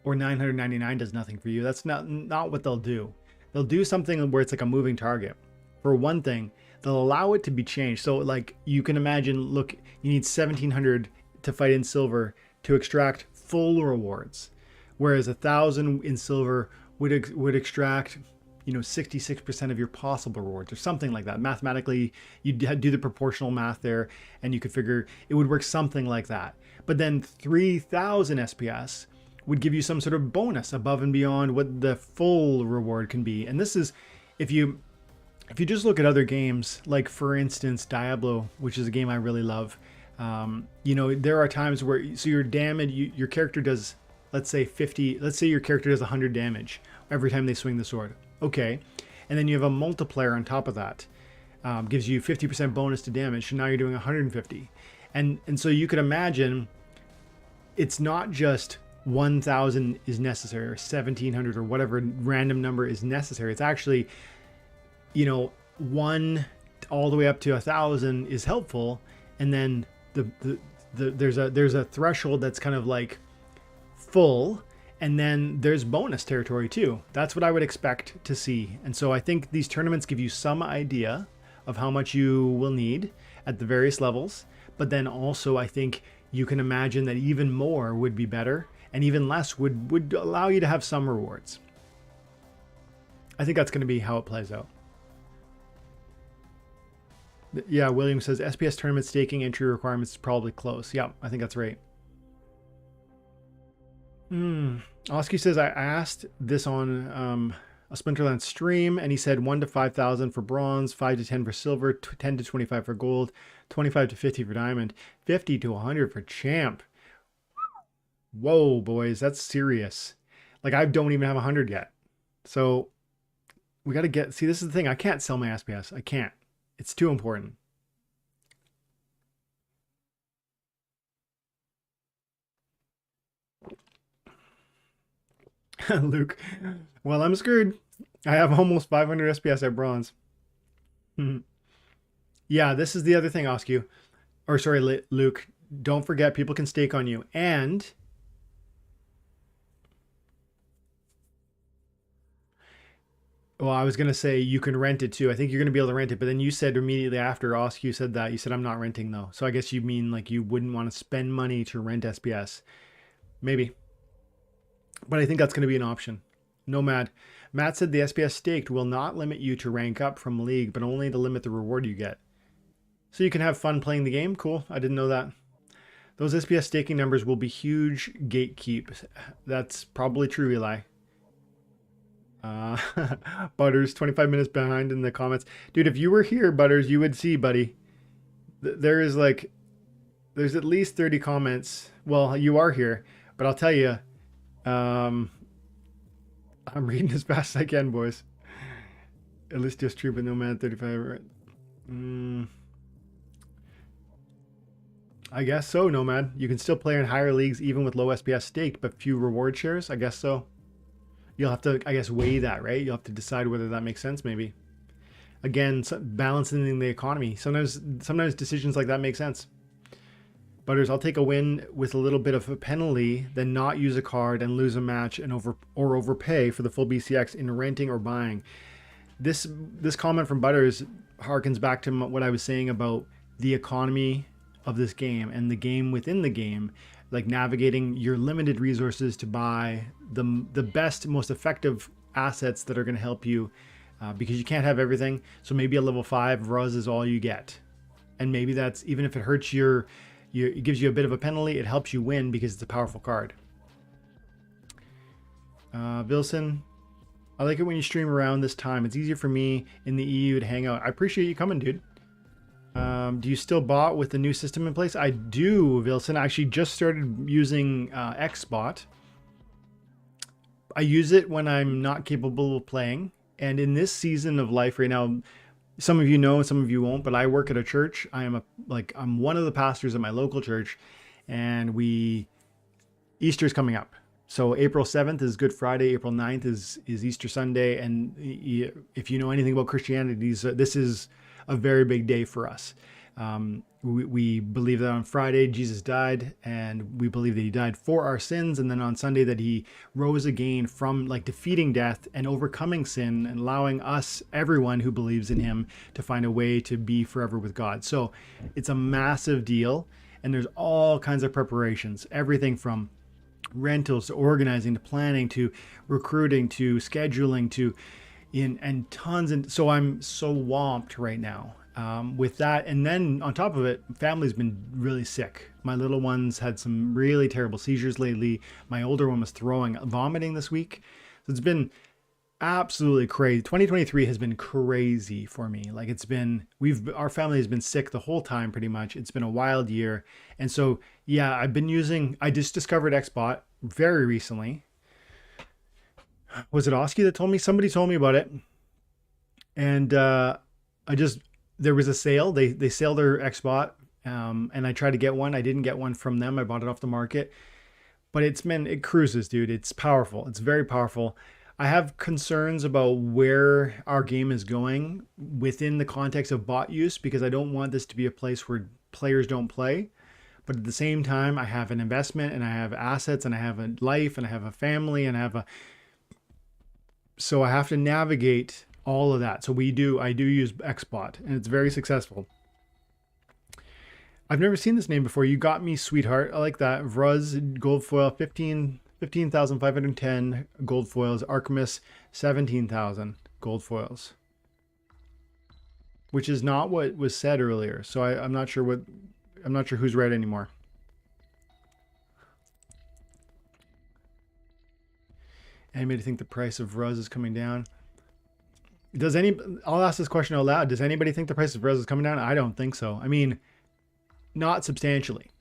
or 999 does nothing for you. That's not what they'll do. They'll do something where it's like a moving target. For one thing, they'll allow it to be changed. So like you can imagine, look, you need 1,700 to fight in silver to extract full rewards, whereas 1,000 in silver would extract, you know, 66% of your possible rewards or something like that. Mathematically, you'd do the proportional math there and you could figure it would work something like that. But then 3,000 SPS would give you some sort of bonus above and beyond what the full reward can be. And this is, if you just look at other games, like for instance, Diablo, which is a game I really love. You know, there are times where, so your damage, your character does, let's say 50, let's say your character does 100 damage every time they swing the sword. Okay. And then you have a multiplier on top of that. Gives you 50% bonus to damage. So now you're doing 150. And so you could imagine it's not just 1,000 is necessary or 1,700 or whatever random number is necessary. It's actually, you know, 1 all the way up to 1,000 is helpful. And then there's a threshold that's kind of like full. And then there's bonus territory too. That's what I would expect to see. And so I think these tournaments give you some idea of how much you will need at the various levels. But then also I think you can imagine that even more would be better and even less would allow you to have some rewards. I think that's going to be how it plays out. Yeah, William says SPS tournament staking entry requirements is probably close. Yeah, I think that's right. Oski says, I asked this on a Splinterlands stream, and he said 1 to 5,000 for bronze, 5 to 10 for silver, 10 to 25 for gold, 25 to 50 for diamond, 50 to 100 for champ. Whoa, boys, that's serious. Like, I don't even have 100 yet. So we got to get, see, this is the thing. I can't sell my SPS. I can't. It's too important. Luke, well, I'm screwed. I have almost 500 SPS at bronze. Yeah, this is the other thing, Oscu. Or sorry, Luke. Don't forget, people can stake on you. And well, I was going to say you can rent it too. I think you're going to be able to rent it. But then you said immediately after Oscu said that, you said, I'm not renting though. So I guess you mean like you wouldn't want to spend money to rent SPS. Maybe. But I think that's going to be an option. Nomad. Matt said the SPS staked will not limit you to rank up from league, but only to limit the reward you get. So you can have fun playing the game? Cool. I didn't know that. Those SPS staking numbers will be huge gatekeep. That's probably true, Eli. Butters, 25 minutes behind in the comments. Dude, if you were here, Butters, you would see, buddy. There's at least 30 comments. Well, you are here, but I'll tell you, I'm reading as fast as I can, boys. At least just true, but Nomad 35. I guess so, Nomad. You can still play in higher leagues even with low SPS staked, but few reward shares. I guess so. You'll have to, I guess, weigh that, right? You'll have to decide whether that makes sense, maybe. Again, balancing the economy. Sometimes decisions like that make sense. Butters, I'll take a win with a little bit of a penalty than not use a card and lose a match and overpay for the full BCX in renting or buying. This comment from Butters harkens back to what I was saying about the economy of this game and the game within the game, like navigating your limited resources to buy the best, most effective assets that are going to help you, because you can't have everything. So maybe a level 5 Vruz is all you get, and maybe that's, even if it hurts it gives you a bit of a penalty, it helps you win because it's a powerful card. Vilson, I like it when you stream around this time. It's easier for me in the EU to hang out. I appreciate you coming, dude. Do you still bot with the new system in place? I do, Vilson. I actually just started using XBot. I use it when I'm not capable of playing. And in this season of life right now, some of you know, some of you won't, but I work at a church. I'm one of the pastors at my local church, and Easter's coming up. So April 7th is Good Friday. April 9th is Easter Sunday. And if you know anything about Christianity, this is a very big day for us. We believe that on Friday Jesus died, and we believe that he died for our sins, and then on Sunday that he rose again from, like, defeating death and overcoming sin and allowing us, everyone who believes in him, to find a way to be forever with God. So it's a massive deal, and there's all kinds of preparations, everything from rentals to organizing to planning to recruiting to scheduling to and tons. And so I'm so whomped right now with that. And then on top of it, family's been really sick. My little ones had some really terrible seizures lately. My older one was vomiting this week. So it's been absolutely crazy. 2023 has been crazy for me. Like, our family has been sick the whole time pretty much. It's been a wild year. And so, yeah, I just discovered XBot very recently. Was it Oski that told me? Somebody told me about it. And there was a sale. They sell their XBot. And I tried to get one. I didn't get one from them. I bought it off the market. But it cruises, dude. It's powerful. It's very powerful. I have concerns about where our game is going within the context of bot use, because I don't want this to be a place where players don't play. But at the same time, I have an investment, and I have assets, and I have a life, and I have a family, and so I have to navigate all of that. So I do use XBot, and it's very successful. I've never seen this name before. You got me, sweetheart. I like that. Vruz gold foil, 15,510 gold foils. Artemis, 17,000 gold foils, which is not what was said earlier. So I'm not sure who's right anymore. Anybody think the price of Vruz is coming down? I'll ask this question out loud. Does anybody think the price of Vruz is coming down? I don't think so. I mean, not substantially.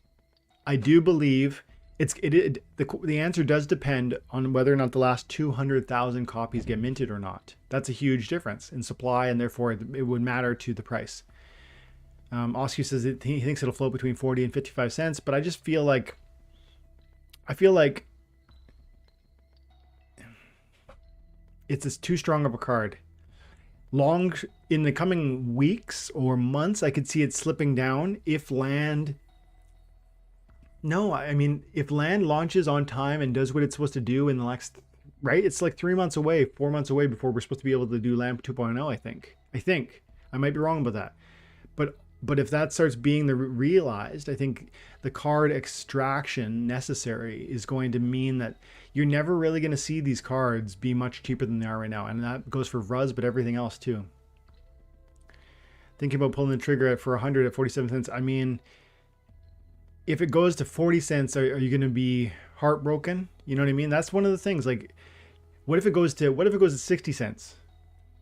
I do believe the answer does depend on whether or not the last 200,000 copies get minted or not. That's a huge difference in supply, and therefore it would matter to the price. Oski says he thinks it'll float between 40 and 55 cents, but I just feel like it's too strong of a card. In the coming weeks or months, I could see it slipping down if land launches on time and does what it's supposed to do in the next, right? It's like 4 months away before we're supposed to be able to do LAMP 2.0, I think. I might be wrong about that. But if that starts being realized, I think the card extraction necessary is going to mean that you're never really going to see these cards be much cheaper than they are right now. And that goes for Vruz, but everything else too. Thinking about pulling the trigger for 100 at 47 cents. I mean, if it goes to 40 cents, are you going to be heartbroken? You know what I mean? That's one of the things. Like, what if it goes to 60 cents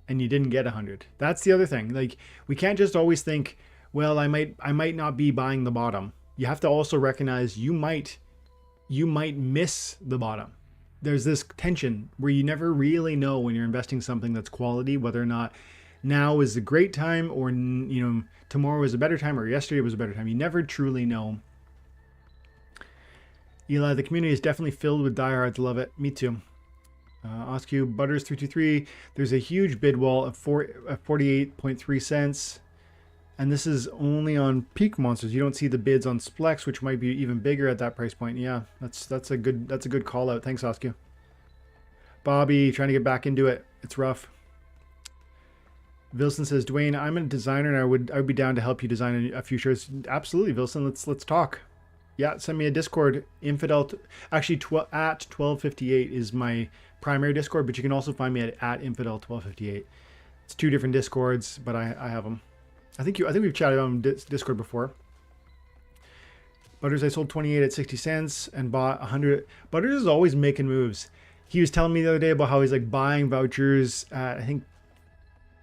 and you didn't get 100? That's the other thing. Like, we can't just always think, well, I might not be buying the bottom. You have to also recognize you might miss the bottom. There's this tension where you never really know when you're investing something that's quality, whether or not now is a great time, or tomorrow is a better time, or yesterday was a better time. You never truly know. Eli, the community is definitely filled with diehards. Love it. Me too. Oscu Butters 323. There's a huge bid wall of 48.3 cents. And this is only on peak monsters. You don't see the bids on Splex, which might be even bigger at that price point. Yeah, that's a good call out. Thanks, Oscar. Bobby, trying to get back into it. It's rough. Vilson says, Dwayne, I'm a designer and I would be down to help you design a few shirts. Absolutely, Vilson. Let's talk. Yeah, send me a Discord. Actually, at 1258 is my primary Discord, but you can also find me at infidel1258. It's two different Discords, but I have them. I think we've chatted on Discord before. Butters, I sold 28 at 60 cents and bought 100. Butters is always making moves. He was telling me the other day about how he's like buying vouchers at, I think,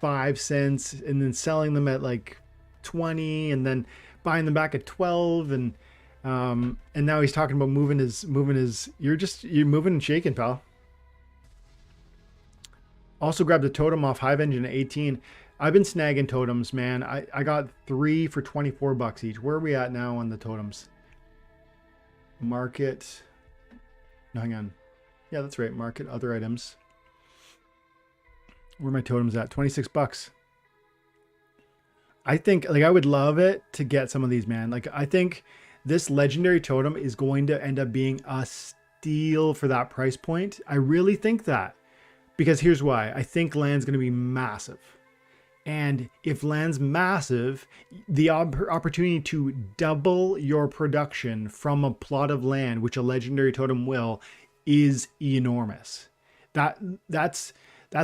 5 cents and then selling them at like 20 and then buying them back at 12 and now he's talking about moving his you're moving and shaking, pal. Also grabbed a totem off Hive Engine at 18. I've been snagging totems, man. I got 3 for 24 bucks each. Where are we at now on the totems? Market. No, hang on. Yeah, that's right. Market, other items. Where are my totems at? 26 bucks. I think, like, I would love it to get some of these, man. Like, I think this legendary totem is going to end up being a steal for that price point. I really think that. Because here's why. I think land's going to be massive. And if land's massive, the opportunity to double your production from a plot of land, which a legendary totem will, is enormous. That's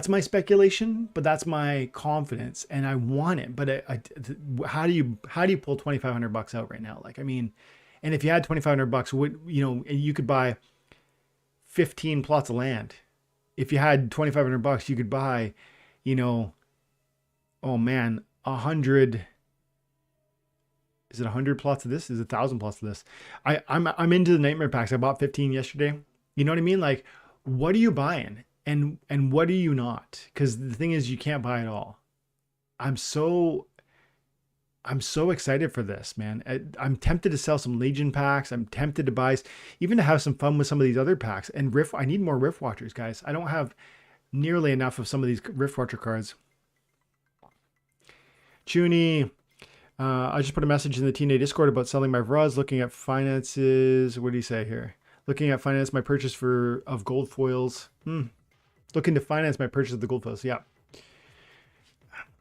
my speculation, but that's my confidence, and I want it. But how do you pull 2,500 bucks out right now? Like, I mean, and if you had 2,500 bucks, you could buy 15 plots of land. If you had 2,500 bucks, you could buy, oh man, 100. Is it 100 plots of this? Is it 1,000 plots of this? I'm into the nightmare packs. I bought 15 yesterday. You know what I mean? Like, what are you buying? And what are you not? Because the thing is, you can't buy it all. I'm so excited for this, man. I'm tempted to sell some Legion packs. I'm tempted to buy, even to have some fun with some of these other packs. And I need more Rift Watchers, guys. I don't have nearly enough of some of these Rift Watcher cards. Chuny, I just put a message in the TNA Discord about selling my Vruz, looking at finances. What do you say here? Looking at finance my purchase of gold foils. Looking to finance my purchase of the gold foils. Yeah.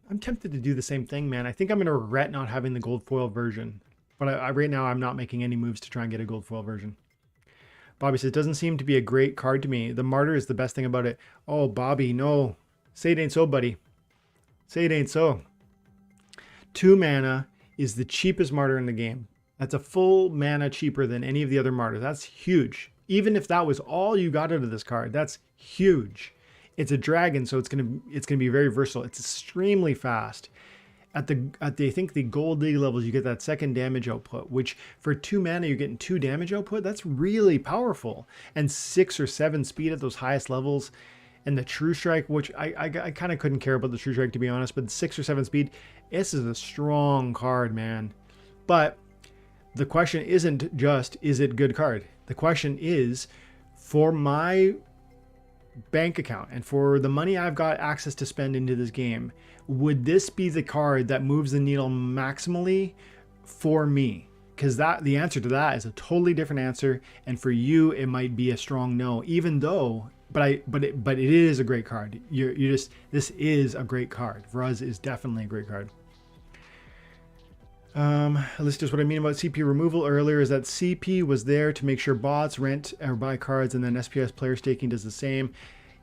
I'm tempted to do the same thing, man. I think I'm going to regret not having the gold foil version. But right now, I'm not making any moves to try and get a gold foil version. Bobby says, doesn't seem to be a great card to me. The Martyr is the best thing about it. Oh, Bobby, no. Say it ain't so, buddy. Say it ain't so. 2 mana is the cheapest Martyr in the game. That's a full mana cheaper than any of the other Martyrs. That's huge. Even if that was all you got out of this card, that's huge. It's a dragon, so it's gonna be very versatile. It's extremely fast. At the I think the gold league levels, you get that second damage output, which for 2 mana you're getting 2 damage output. That's really powerful. And 6 or 7 speed at those highest levels. And the True Strike, which I kind of couldn't care about the True Strike, to be honest, but 6 or 7 speed, this is a strong card, man. But the question isn't just, is it a good card? The question is, for my bank account and for the money I've got access to spend into this game, would this be the card that moves the needle maximally for me? Because the answer to that is a totally different answer, and for you it might be a strong no, even though but it is a great card. This is a great card. Vruz is definitely a great card. This is what I mean about CP removal earlier, is that CP was there to make sure bots rent or buy cards, and then SPS player staking does the same.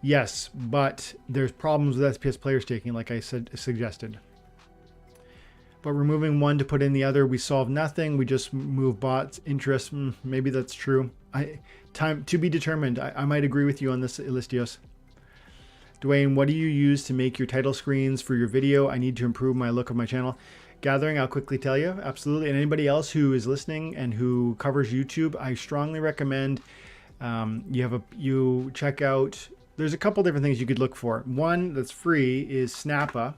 Yes, but there's problems with SPS player staking, like I suggested. But removing one to put in the other, we solve nothing. We just move bots' interest. Maybe that's true. Time to be determined. I might agree with you on this, Ilistios. Dwayne, what do you use to make your title screens for your video? I need to improve my look of my channel. Gathering, I'll quickly tell you. Absolutely. And anybody else who is listening and who covers YouTube, I strongly recommend you check out. There's a couple different things you could look for. One that's free is Snappa.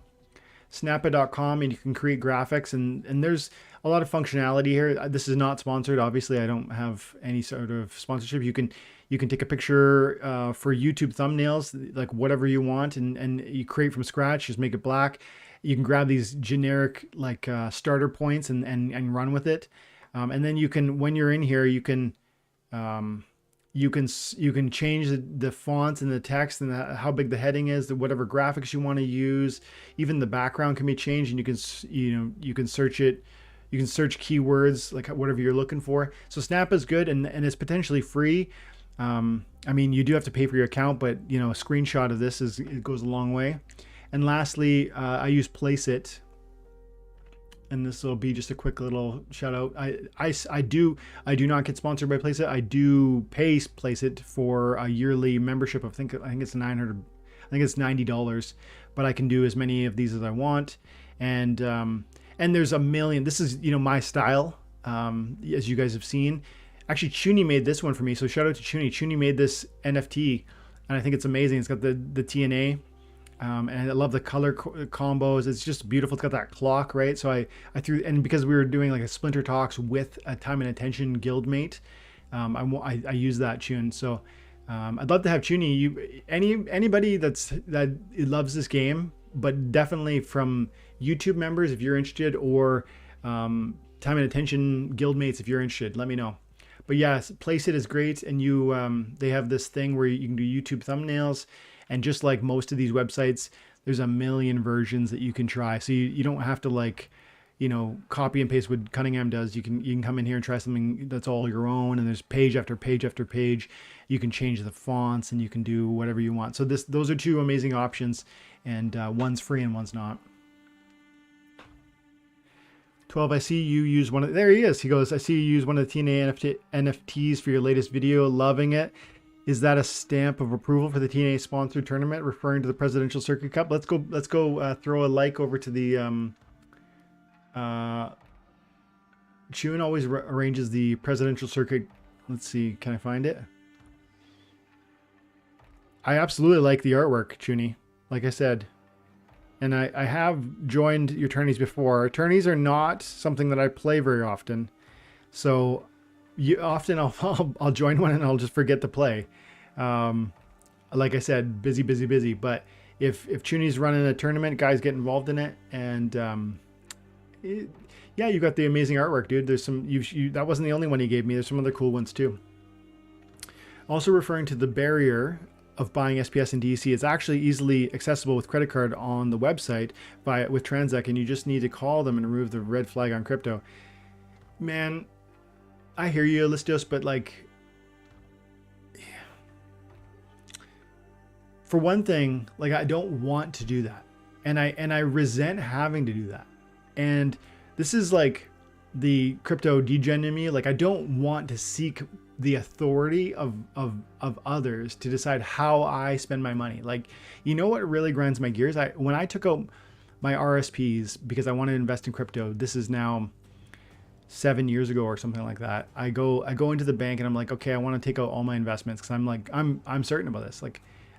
Snappa.com, and you can create graphics, and there's a lot of functionality here. This is not sponsored. Obviously, I don't have any sort of sponsorship. You can take a picture for YouTube thumbnails, like whatever you want, and you create from scratch. Just make it black. You can grab these generic like starter points and run with it. And then you can, when you're in here, you can You can change the fonts and the text and how big the heading is, whatever graphics you want to use. Even the background can be changed, and you can search it. You can search keywords like whatever you're looking for. So Snap is good, and it's potentially free. I mean, you do have to pay for your account, but a screenshot of this it goes a long way. And lastly, I use Placeit. And this will be just a quick little shout out. I do not get sponsored by Placeit. I do pay Placeit for a yearly membership. I think it's $900. I think it's $90, but I can do as many of these as I want. And there's a million. This is my style, as you guys have seen. Actually, Chuni made this one for me. So shout out to Chuni. Chuni made this NFT, and I think it's amazing. It's got the TNA. And I love the color combos. It's just beautiful. It's got that clock, right? So I threw, and because we were doing like a Splinter Talks with a Time and Attention guildmate, I use that tune. So I'd love to have Chuni. Anybody that loves this game, but definitely from YouTube members if you're interested, or Time and Attention guildmates if you're interested, let me know. But yes, Placeit is great, and they have this thing where you can do YouTube thumbnails. And just like most of these websites, there's a million versions that you can try. So you don't have to copy and paste what Cunningham does. You can come in here and try something that's all your own. And there's page after page after page. You can change the fonts and you can do whatever you want. So those are two amazing options. And one's free and one's not. 12, I see you use one of, there he is. He goes, I see you use one of the TNA NFTs for your latest video. Loving it. Is that a stamp of approval for the TNA sponsored tournament, referring to the Presidential Circuit Cup? Let's go throw a like over to the Chun always arranges the Presidential Circuit. Let's see, can I find it? I absolutely like the artwork, Chuni, like I said. And I have joined your tourneys before. Tourneys are not something that I play very often. So often I'll join one and I'll just forget to play. Like I said, busy. But if Chuni's running a tournament, guys get involved in it, and yeah, you got the amazing artwork, dude. There's some that wasn't the only one he gave me. There's some other cool ones too. Also referring to the barrier of buying SPS and DC, it's actually easily accessible with credit card on the website with Transact, and you just need to call them and remove the red flag on crypto. Man, I hear you, Listios, but for one thing, I don't want to do that, and I resent having to do that. And this is like the crypto degen in me. I don't want to seek the authority of others to decide how I spend my money. What really grinds my gears? When I took out my RSPs because I wanted to invest in crypto, this is now 7 years ago or something like that. I go into the bank and I'm like, okay, I want to take out all my investments because I'm certain about this.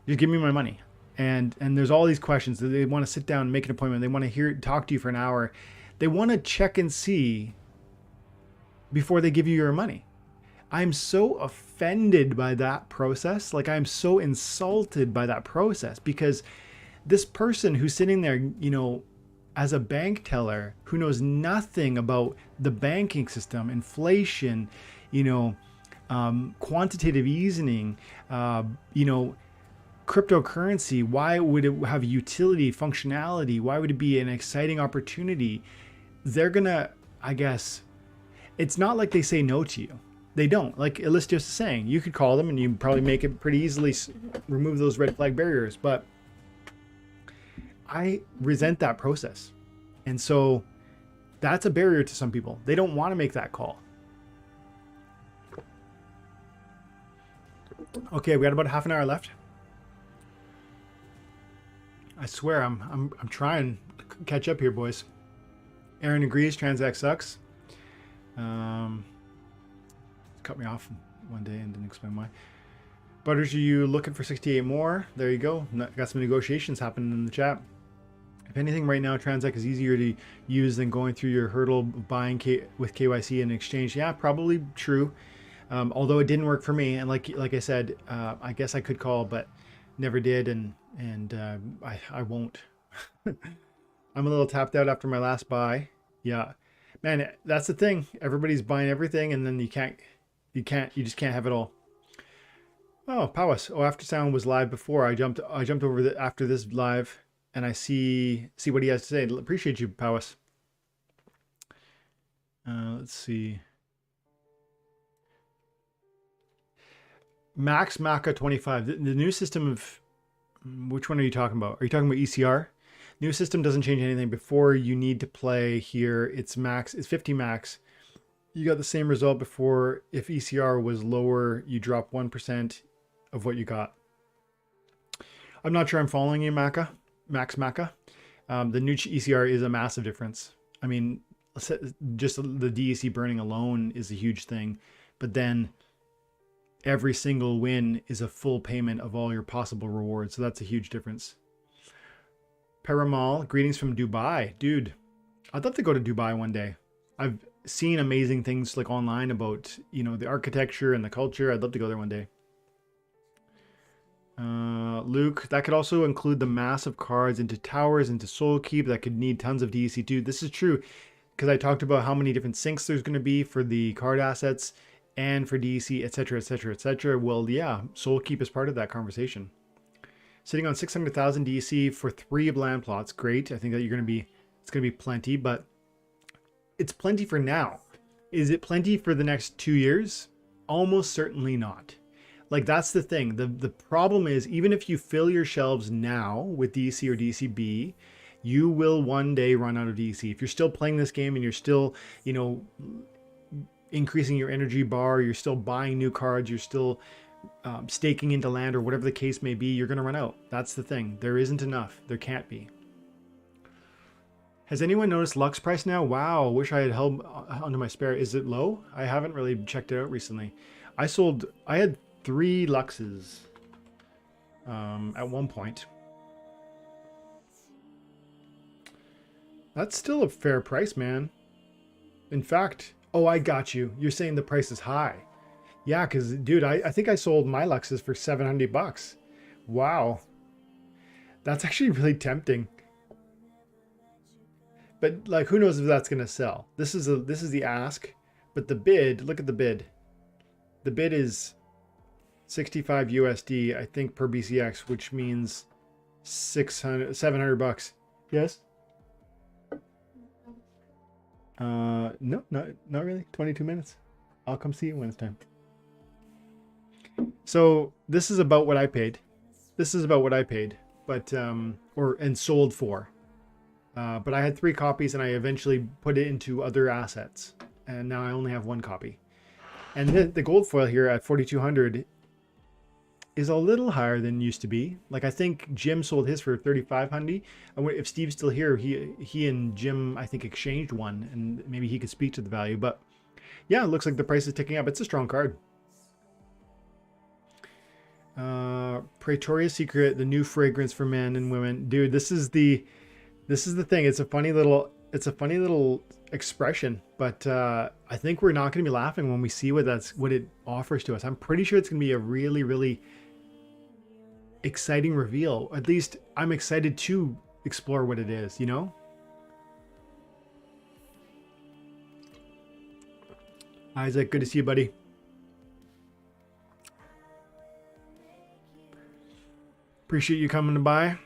Just give me my money. And there's all these questions. They want to sit down and make an appointment. They want to talk to you for an hour. They want to check and see before they give you your money. I'm so offended by that process. I'm so insulted by that process, because this person who's sitting there, as a bank teller who knows nothing about the banking system, inflation, quantitative easing, cryptocurrency, why would it have utility, functionality? Why would it be an exciting opportunity? They're gonna, I guess, it's not like they say no to you. They don't. Like Elistios is saying, you could call them and you probably make it pretty easily remove those red flag barriers, but I resent that process. And so that's a barrier to some people. They don't want to make that call. Okay, we got about half an hour left. I swear I'm trying to catch up here, boys. Aaron agrees, Transact sucks. Cut me off one day and didn't explain why. Butters, are you looking for 68 more? There you go. Got some negotiations happening in the chat. If anything, right now, Transact is easier to use than going through your hurdle of buying with KYC and exchange. Yeah, probably true. Although it didn't work for me, and like I said, I guess I could call, but never did, and I won't. I'm a little tapped out after my last buy. Yeah, man, that's the thing. Everybody's buying everything, and then you just can't have it all. Oh, Powis. Oh, After Sound was live before. I jumped over after this live, and I see what he has to say. Appreciate you, Powis. Let's see. Max Maca 25. The new system of which one are you talking about? Are you talking about ECR? New system doesn't change anything. Before you need to play here, it's max. It's 50 max. You got the same result before. If ECR was lower, you drop 1% of what you got. I'm not sure I'm following you, Max Maca. The new ECR is a massive difference. I mean, just the DEC burning alone is a huge thing, but then every single win is a full payment of all your possible rewards. So that's a huge difference. Paramal, greetings from Dubai. Dude, I'd love to go to Dubai one day. I've seen amazing things like online about, the architecture and the culture. I'd love to go there one day. Luke, that could also include the massive cards into towers, into Soul Keep that could need tons of DEC too. This is true because I talked about how many different sinks there's going to be for the card assets and for DEC, etc., etc., etc. Well, yeah, Soul Keep is part of that conversation. Sitting on 600,000 DEC for 3 land plots, great. I think that it's going to be plenty, but it's plenty for now. Is it plenty for the next 2 years? Almost certainly not. Like, that's the thing. The problem is, even if you fill your shelves now with DEC or DCB, you will one day run out of DEC. If you're still playing this game and you're still, increasing your energy bar, you're still buying new cards, you're still staking into land or whatever the case may be, you're going to run out. That's the thing. There isn't enough. There can't be. Has anyone noticed Lux price now? Wow, wish I had held onto my spare. Is it low? I haven't really checked it out recently. I had 3 Luxes at one point. That's still a fair price, man. In fact, oh, I got you. You're saying the price is high. Yeah, because, dude, I think I sold my Luxes for $700. Wow. That's actually really tempting. But, like, who knows if that's going to sell? This is the ask. But the bid, look at the bid. The bid is 65 USD, I think, per BCX, which means $700. Yes? No, not really. 22 minutes. I'll come see you when it's time. So this is about what I paid. But and sold for. But I had 3 copies and I eventually put it into other assets. And now I only have 1 copy. And the gold foil here at 4,200 is a little higher than it used to be. Like, I think Jim sold his for 3,500. If Steve's still here, he and Jim, I think, exchanged one, and maybe he could speak to the value. But yeah, it looks like the price is ticking up. It's a strong card. Praetoria Secret, the new fragrance for men and women. Dude, this is the thing. It's a funny little expression, but I think we're not going to be laughing when we see what it offers to us. I'm pretty sure it's going to be a really, really exciting reveal. At least I'm excited to explore what it is, Isaac, good to see you, buddy. Appreciate you coming by.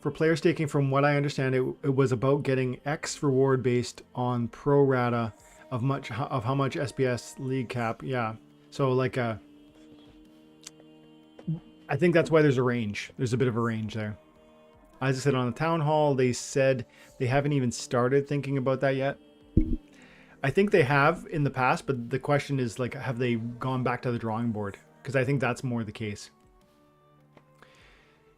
For player staking, from what I understand, it was about getting X reward based on pro rata of how much SPS league cap. Yeah. So like I think that's why there's a range. There's a bit of a range there. As I said on the town hall, they said they haven't even started thinking about that yet. I think they have in the past, but the question is, like, have they gone back to the drawing board? Because I think that's more the case.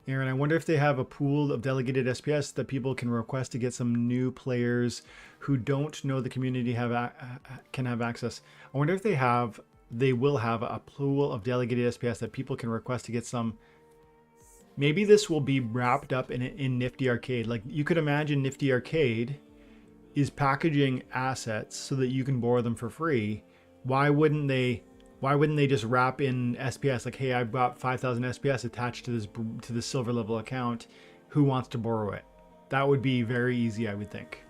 Aaron, I wonder if they have a pool of delegated SPS that people can request to get some new players who don't know the community can have access. I wonder if they will have a pool of delegated SPS that people can request to get some. Maybe this will be wrapped up in Nifty Arcade. Like, you could imagine Nifty Arcade is packaging assets so that you can borrow them for free. Why wouldn't they just wrap in SPS? Like, hey, I've got 5,000 SPS attached to this silver level account. Who wants to borrow it? That would be very easy, I would think.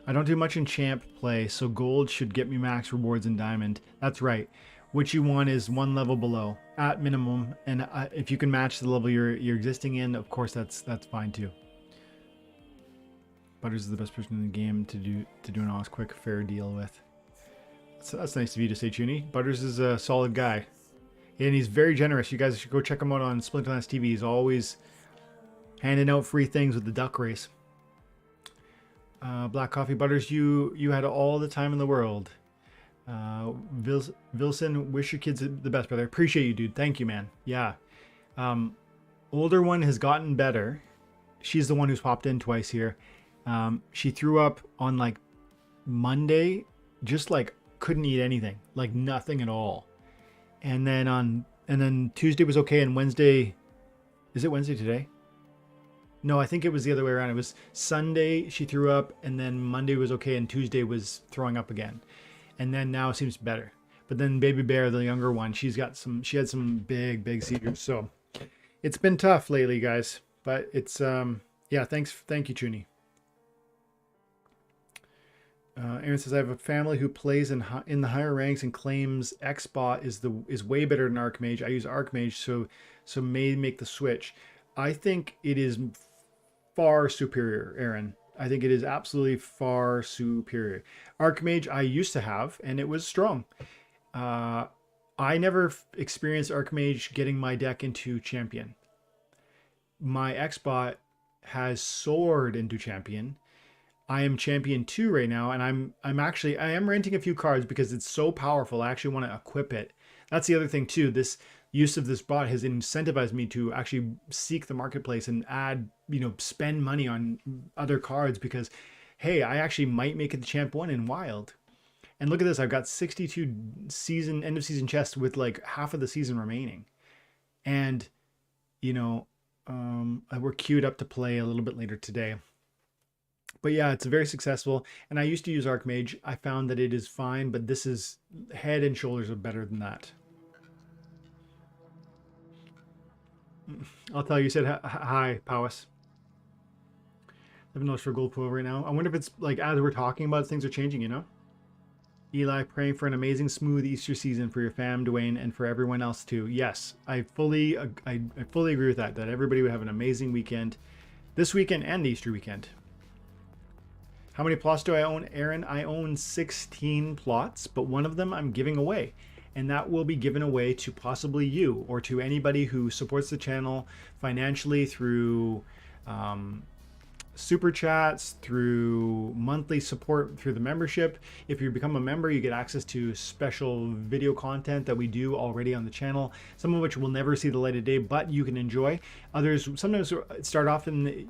I don't do much in champ play, so gold should get me max rewards in diamond. That's right. What you want is one level below at minimum, and if you can match the level you're existing in, of course that's fine too. Butters is the best person in the game to do an honest, quick, fair deal with. So that's nice of you to say, Chuny. Butters is a solid guy, and he's very generous. You guys should go check him out on Splinterlands TV. He's always handing out free things with the duck race. Black Coffee Butters, you had all the time in the world. Vilson, wish your kids the best, brother. Appreciate you, dude. Thank you, man. Yeah. Older one has gotten better. She's the one who's popped in twice here. She threw up on like Monday, just like couldn't eat anything, like nothing at all. And then Tuesday was okay, and Wednesday, is it Wednesday today? No, I think it was the other way around. It was Sunday she threw up, and then Monday was okay, and Tuesday was throwing up again. And then now it seems better. But then Baby Bear, the younger one, she had some big seizures. So it's been tough lately, guys. But it's yeah, thank you, Chuny. Aaron says, I have a family who plays in the higher ranks and claims Xbot is way better than Archmage. I use Archmage, so may make the switch. I think it is far superior, Aaron. I think it is absolutely far superior. Archmage I used to have, and it was strong. I never experienced Archmage getting my deck into Champion. My Xbot has soared into Champion. I am Champion 2 right now, and I am renting a few cards because it's so powerful. I actually want to equip it. That's the other thing too. This use of this bot has incentivized me to actually seek the marketplace and add, spend money on other cards because, hey, I actually might make it to Champ 1 in Wild. And look at this, I've got 62 end of season chests with like half of the season remaining. And, we're queued up to play a little bit later today. But yeah, it's very successful. And I used to use Archmage. I found that it is fine, but this is head and shoulders better than that. I'll tell you, said hi, Powis. $7 for gold pool right now. I wonder if it's like as we're talking about things are changing, Eli, praying for an amazing, smooth Easter season for your fam, Dwayne, and for everyone else too. Yes, I fully agree with that. That everybody would have an amazing weekend, this weekend and the Easter weekend. How many plots do I own, Aaron? I own 16 plots, but one of them I'm giving away. And that will be given away to possibly you or to anybody who supports the channel financially through super chats, through monthly support through the membership. If you become a member, you get access to special video content that we do already on the channel, some of which will never see the light of day, but you can enjoy. Others sometimes start off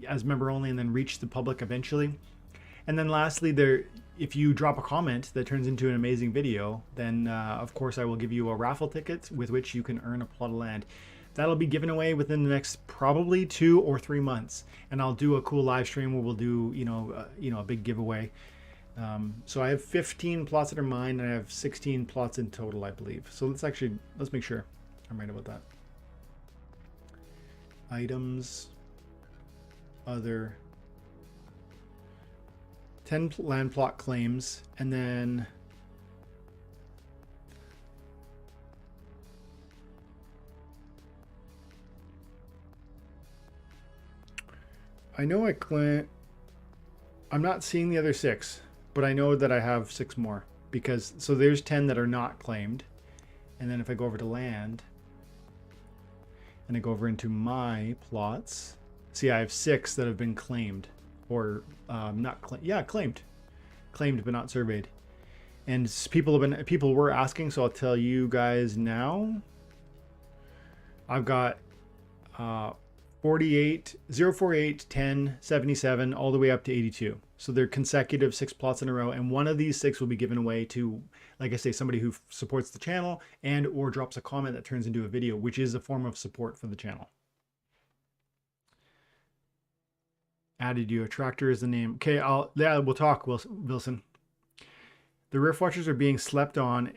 as member only and then reach the public eventually. And then lastly, if you drop a comment that turns into an amazing video, then of course I will give you a raffle ticket with which you can earn a plot of land. That'll be given away within the next probably 2 or 3 months, and I'll do a cool live stream where we'll do a big giveaway. So I have 15 plots that are mine, and I have 16 plots in total, I believe. So let's make sure I'm right about that. Items, other. 10 land plot claims, and then I know I'm not seeing the other 6, but I know that I have 6 more because so there's 10 that are not claimed. And then if I go over to land and I go over into my plots, see I have 6 that have been claimed. Or not claimed, yeah, claimed but not surveyed. And people were asking, so I'll tell you guys now. I've got 48, 048, 10, 77, all the way up to 82. So they're consecutive 6 plots in a row, and one of these 6 will be given away to, like I say, somebody who supports the channel and or drops a comment that turns into a video, which is a form of support for the channel. Added you. Attractor is the name. Okay, we'll talk, Wilson. The Rift Watchers are being slept on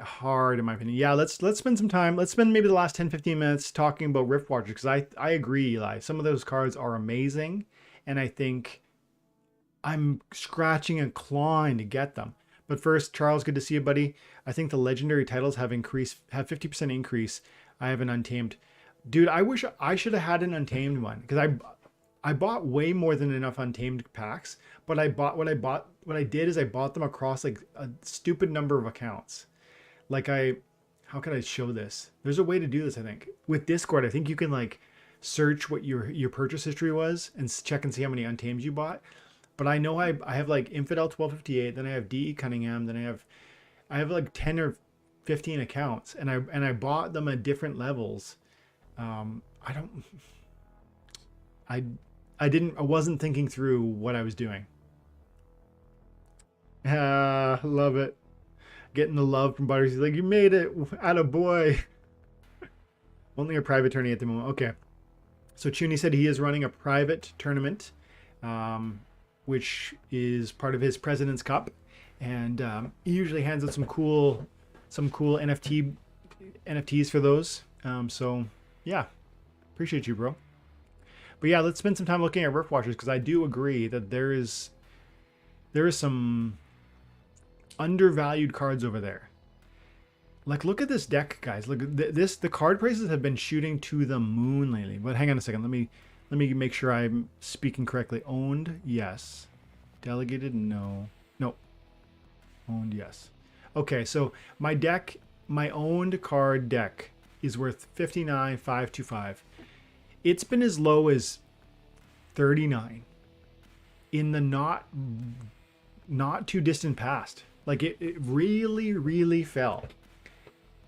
hard, in my opinion. Yeah, let's spend some time. Let's spend maybe the last 10-15 minutes talking about Rift Watchers, because I agree, Eli. Some of those cards are amazing, and I think I'm scratching and clawing to get them. But first, Charles, good to see you, buddy. I think the legendary titles have increased, have 50% increase. I have an untamed. Dude, I wish I should have had an untamed one because I bought way more than enough untamed packs, but what I did is I bought them across like a stupid number of accounts. Like how can I show this? There's a way to do this, I think. With Discord, I think you can like search what your purchase history was and check and see how many untamed you bought. But I know I have like Infidel 1258, then I have DE Cunningham, then I have like 10 or 15 accounts, and I bought them at different levels. I don't I I wasn't thinking through what I was doing. Ah, love it. Getting the love from Butters. He's like, you made it. Atta boy. Only a private tourney at the moment. Okay. So Chuni said he is running a private tournament, which is part of his President's Cup, and he usually hands out some cool NFTs for those. So yeah, appreciate you, bro. But yeah, let's spend some time looking at Rift Watchers because I do agree that there is some undervalued cards over there. Like, look at this deck, guys. Look at this. The card prices have been shooting to the moon lately. But hang on a second. Let me make sure I'm speaking correctly. Owned, yes. Delegated, no. No. Owned, yes. Okay, so my deck, my owned card deck is worth 59,525. It's been as low as 39 in the not too distant past. Like it really, really fell.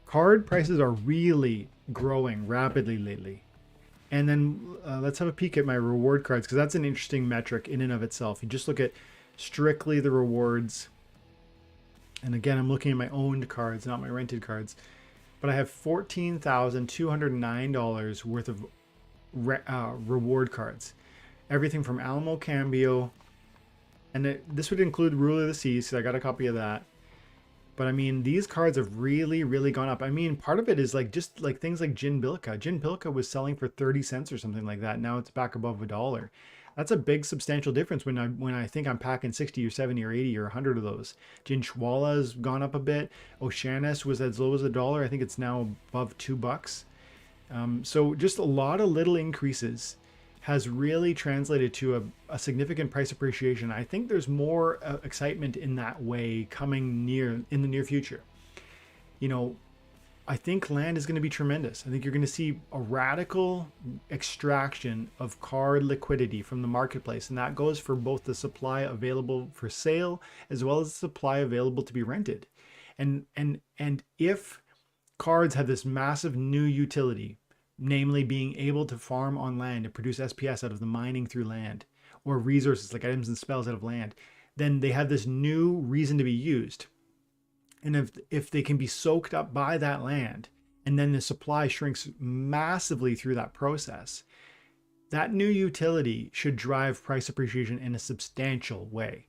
Card prices are really growing rapidly lately. And then let's have a peek at my reward cards because that's an interesting metric in and of itself. You just look at strictly the rewards. And again, I'm looking at my owned cards, not my rented cards. But I have $14,209 worth of reward cards. Everything from Alamo Cambio. And this would include Ruler of the Seas, so I got a copy of that. But I mean, these cards have really, really gone up. I mean, part of it is like just like things like Jin Bilka. Jin Bilka was selling for 30 cents or something like that. Now it's back above $1. That's a big substantial difference when I think I'm packing 60 or 70 or 80 or 100 of those. Jin Chwala has gone up a bit. Oceanus was as low as $1. I think it's now above $2. So just a lot of little increases has really translated to a significant price appreciation. I think there's more excitement in that way coming in the near future. You know, I think land is going to be tremendous. I think you're going to see a radical extraction of card liquidity from the marketplace, and that goes for both the supply available for sale as well as the supply available to be rented. And if cards have this massive new utility, namely being able to farm on land and produce SPS out of the mining through land, or resources like items and spells out of land, then they have this new reason to be used. And if they can be soaked up by that land, and then the supply shrinks massively through that process, that new utility should drive price appreciation in a substantial way.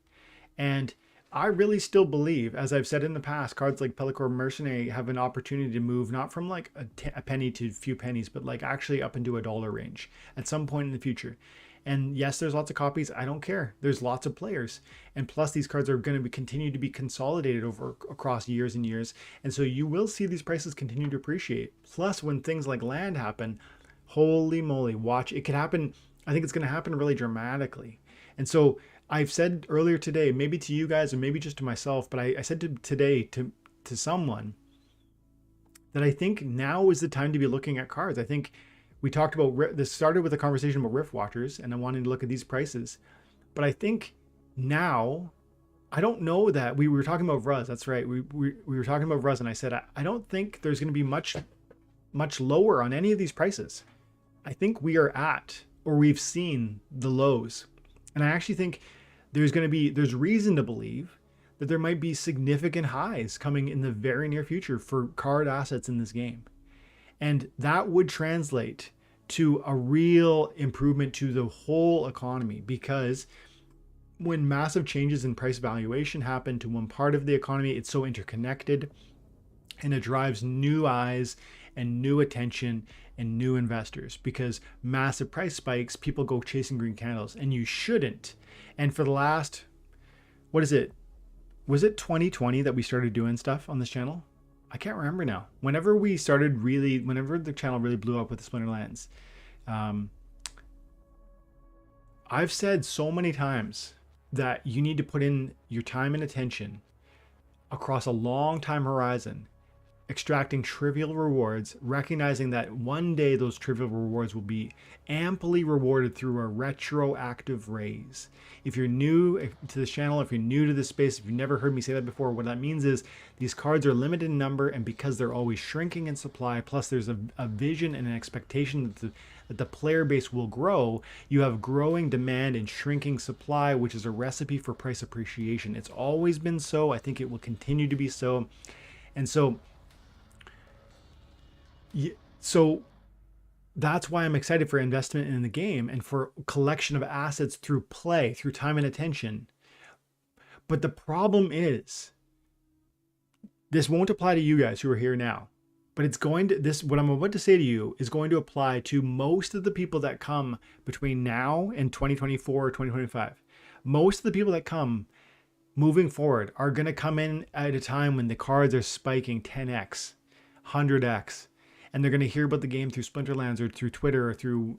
And I really still believe, as I've said in the past, cards like Pellicor Mercenary have an opportunity to move not from like a penny to a few pennies, but like actually up into $1 range at some point in the future. And yes, there's lots of copies. I don't care. There's lots of players. And plus these cards are going to continue to be consolidated across years and years. And so you will see these prices continue to appreciate. Plus when things like land happen, holy moly, watch. It could happen. I think it's going to happen really dramatically. And so I've said earlier today, maybe to you guys, or maybe just to myself, but I said today to someone that I think now is the time to be looking at cards. I think we talked about this, started with a conversation about Rift Watchers, and I wanted to look at these prices. But I think now, I don't know that we were talking about Vruz. That's right. We were talking about Vruz, and I said I don't think there's going to be much lower on any of these prices. I think we are at, or we've seen the lows, and I actually think there's reason to believe that there might be significant highs coming in the very near future for card assets in this game. And that would translate to a real improvement to the whole economy, because when massive changes in price valuation happen to one part of the economy, it's so interconnected and it drives new eyes and new attention and new investors, because massive price spikes, people go chasing green candles, and you shouldn't. And for the last, what is it? Was it 2020 that we started doing stuff on this channel? I can't remember now. Whenever the channel really blew up with the Splinterlands, I've said so many times that you need to put in your time and attention across a long time horizon, extracting trivial rewards, recognizing that one day those trivial rewards will be amply rewarded through a retroactive raise. If you're new to this channel, if you're new to this space, if you've never heard me say that before, what that means is these cards are limited in number, and because they're always shrinking in supply, plus there's a vision and an expectation that the player base will grow, you have growing demand and shrinking supply, which is a recipe for price appreciation. It's always been so. I think it will continue to be so. And so that's why I'm excited for investment in the game and for collection of assets through play, through time and attention. But the problem is, this won't apply to you guys who are here now, but it's going to, what I'm about to say to you is going to apply to most of the people that come between now and 2024 or 2025. Most of the people that come moving forward are going to come in at a time when the cards are spiking 10x, 100x. And they're going to hear about the game through Splinterlands or through Twitter or through,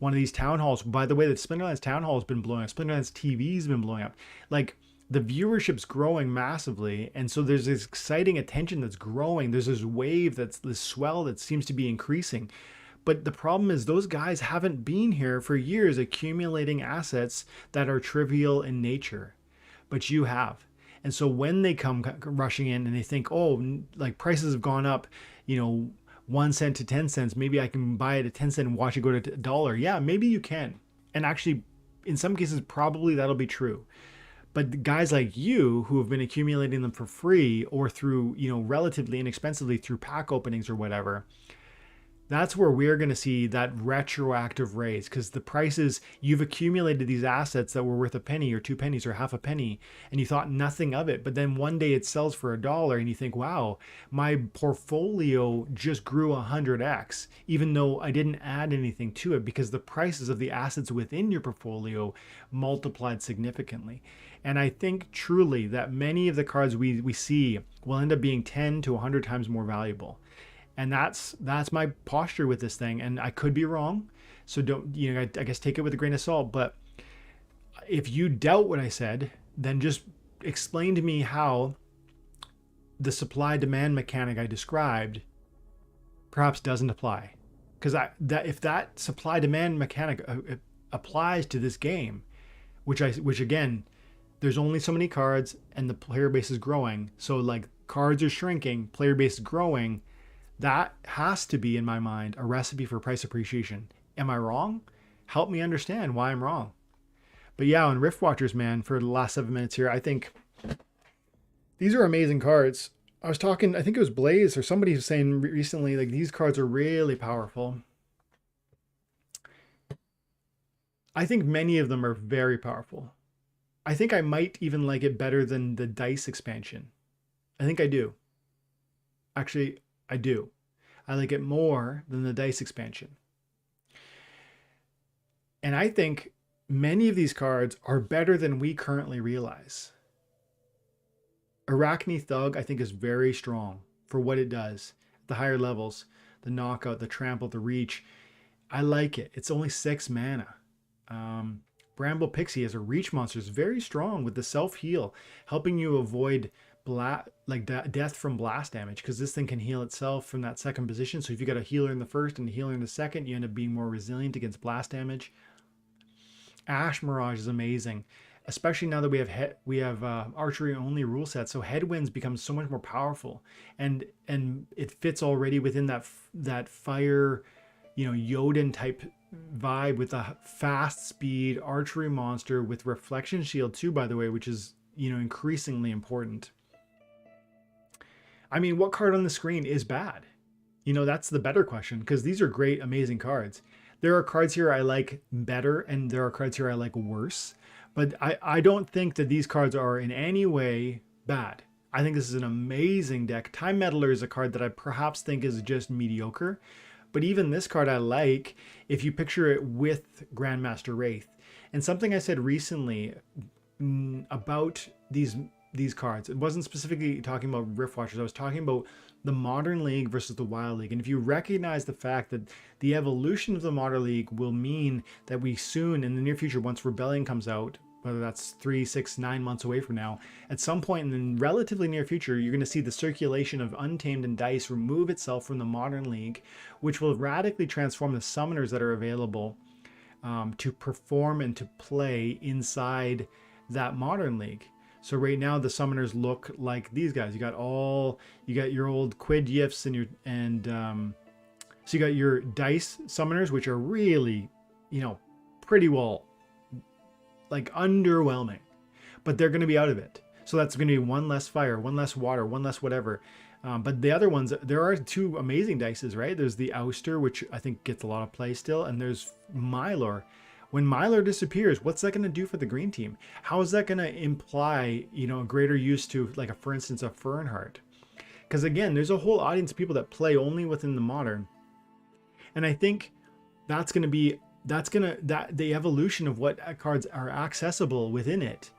one of these town halls. By the way, the Splinterlands town hall has been blowing up. Splinterlands TV has been blowing up. Like, the viewership's growing massively. And so there's this exciting attention that's growing. There's this wave, this swell that seems to be increasing. But the problem is those guys haven't been here for years accumulating assets that are trivial in nature. But you have. And so when they come rushing in and they think, oh, like prices have gone up, 1 cent to 10 cents, maybe I can buy it at 10 cents and watch it go to $1. Yeah, maybe you can. And actually, in some cases, probably that'll be true. But guys like you who have been accumulating them for free or through, relatively inexpensively through pack openings or whatever, that's where we're going to see that retroactive raise, because the prices, you've accumulated these assets that were worth a penny or 2 pennies or half a penny, and you thought nothing of it. But then one day it sells for $1 and you think, wow, my portfolio just grew 100x, even though I didn't add anything to it, because the prices of the assets within your portfolio multiplied significantly. And I think truly that many of the cards we see will end up being 10 to 100 times more valuable. And that's my posture with this thing. And I could be wrong. So don't, I guess take it with a grain of salt. But if you doubt what I said, then just explain to me how the supply demand mechanic I described perhaps doesn't apply. Because if that supply demand mechanic applies to this game, which again, there's only so many cards and the player base is growing. So like cards are shrinking, player base is growing. That has to be, in my mind, a recipe for price appreciation. Am I wrong? Help me understand why I'm wrong. But yeah, on Rift Watchers, man, for the last 7 minutes here, I think these are amazing cards. I was talking, I think it was Blaze or somebody was saying recently, like, these cards are really powerful. I think many of them are very powerful. I think I might even like it better than the Dice expansion. I think I do. Actually, I do. I like it more than the Dice expansion. And I think many of these cards are better than we currently realize. Arachne Thug, I think, is very strong for what it does. The higher levels, the knockout, the trample, the reach. I like it. It's only 6 mana. Bramble Pixie as a reach monster is very strong with the self-heal, helping you avoid death from blast damage, because this thing can heal itself from that second position. So if you got a healer in the first and a healer in the second, you end up being more resilient against blast damage. Ash Mirage is amazing, especially now that we have archery only rule set. So Headwinds becomes so much more powerful, and it fits already within that fire, Yoden type vibe with a fast speed archery monster with reflection shield too, by the way, which is increasingly important. I mean, what card on the screen is bad? That's the better question, because these are great, amazing cards. There are cards here I like better, and there are cards here I like worse. But I don't think that these cards are in any way bad. I think this is an amazing deck. Time Meddler is a card that I perhaps think is just mediocre, but even this card I like if you picture it with Grandmaster Wraith. And something I said recently about these cards, it wasn't specifically talking about Rift Watchers, I was talking about the Modern League versus the Wild League. And if you recognize the fact that the evolution of the Modern League will mean that we soon, in the near future, once Rebellion comes out, whether that's 3, 6, 9 months away from now, at some point in the relatively near future, you're going to see the circulation of Untamed and Dice remove itself from the Modern League, which will radically transform the summoners that are available to perform and to play inside that Modern League. So right now the summoners look like these guys. You got your old Quid Yifts so you got your Dice summoners, which are really, pretty well, like, underwhelming, but they're going to be out of it. So that's going to be one less fire, one less water, one less whatever. But the other ones, there are two amazing dices, right? There's the Ouster, which I think gets a lot of play still, and there's Mylor. When Mylor disappears, what's that going to do for the green team? How is that going to imply, a greater use to, like, for instance, a Fernheart? Because again, there's a whole audience of people that play only within the Modern, and I think that's going to be the evolution of what cards are accessible within it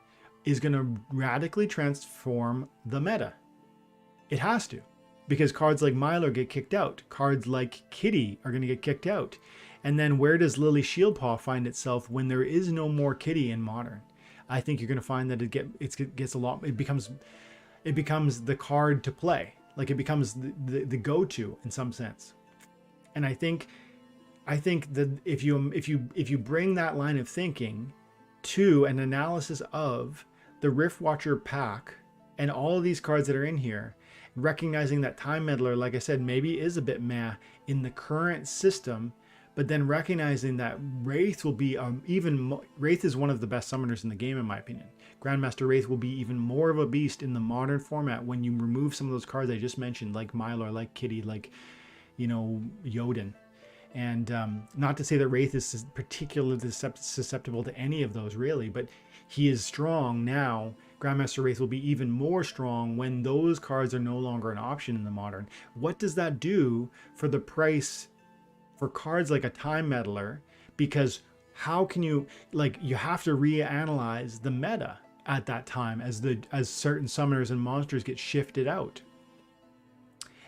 is going to radically transform the meta. It has to, because cards like Mylor get kicked out. Cards like Kitty are going to get kicked out. And then where does Lily Shieldpaw find itself when there is no more Kitty in Modern? I think you're going to find that it becomes the card to play. Like, it becomes the go-to in some sense. And I think that if you bring that line of thinking to an analysis of the Riftwatcher pack and all of these cards that are in here, recognizing that Time Meddler, like I said, maybe is a bit meh in the current system, but then recognizing that Wraith will be Wraith is one of the best summoners in the game, in my opinion. Grandmaster Wraith will be even more of a beast in the Modern format when you remove some of those cards I just mentioned, like Mylor, like Kitty, like, Jodin. And not to say that Wraith is particularly susceptible to any of those, really, but he is strong now. Grandmaster Wraith will be even more strong when those cards are no longer an option in the Modern. What does that do for the price for cards like a Time Meddler? Because how can you have to reanalyze the meta at that time as certain summoners and monsters get shifted out.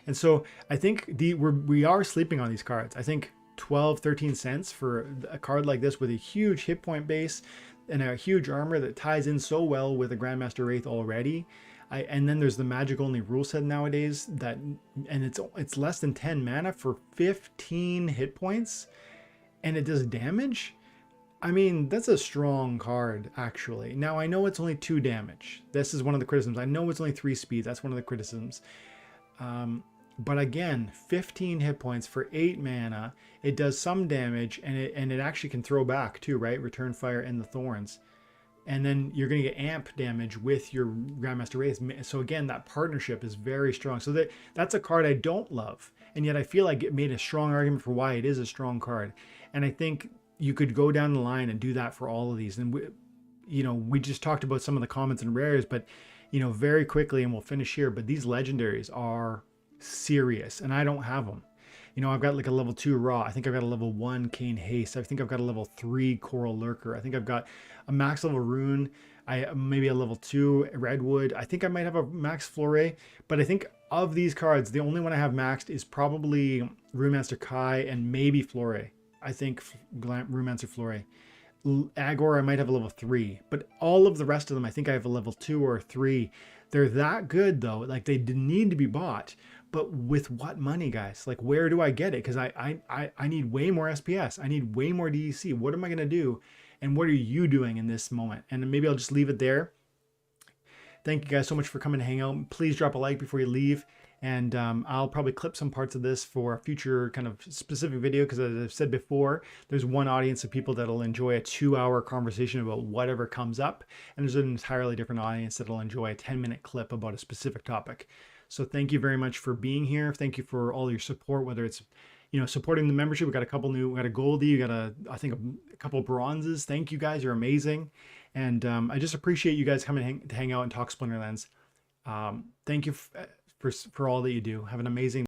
And so I think we are sleeping on these cards. I think 12, 13 cents for a card like this with a huge hit point base and a huge armor that ties in so well with a Grandmaster Wraith already. And then there's the magic only rule set nowadays and it's less than 10 mana for 15 hit points and it does damage. I mean, that's a strong card, actually. Now, I know it's only 2 damage. This is one of the criticisms. I know it's only 3 speed. That's one of the criticisms. But again, 15 hit points for 8 mana. It does some damage, and it actually can throw back too, right? Return Fire and the Thorns. And then you're going to get amp damage with your Grandmaster Wraith. So again, that partnership is very strong. So that's a card I don't love. And yet I feel like it made a strong argument for why it is a strong card. And I think you could go down the line and do that for all of these. And we just talked about some of the commons and rares, but very quickly, and we'll finish here, but these legendaries are serious, and I don't have them. I've got like a level 2 Raw. I think I've got a level 1 Cane Haste. I think I've got a level 3 Coral Lurker. I think I've got a max level Rune. Maybe a level 2 Redwood. I think I might have a max Flore, but I think of these cards, the only one I have maxed is probably Runemaster Kai and maybe Flore. I think Runemaster Flore. Agor, I might have a level 3, but all of the rest of them, I think I have a level 2 or 3. They're that good though. Like, they need to be bought, but with what money, guys? Like, where do I get it? Because I need way more SPS. I need way more DEC. What am I going to do? And what are you doing in this moment? And maybe I'll just leave it there. Thank you guys so much for coming to hang out. Please drop a like before you leave. And I'll probably clip some parts of this for a future kind of specific video, because as I've said before, there's one audience of people that'll enjoy a 2-hour conversation about whatever comes up, and there's an entirely different audience that'll enjoy a 10-minute clip about a specific topic. So thank you very much for being here. Thank you for all your support, whether it's supporting the membership. We got a Goldie, we got I think a couple of bronzes. Thank you guys, you're amazing. And I just appreciate you guys coming to hang out and talk Splinterlands. Thank you for all that you do. Have an amazing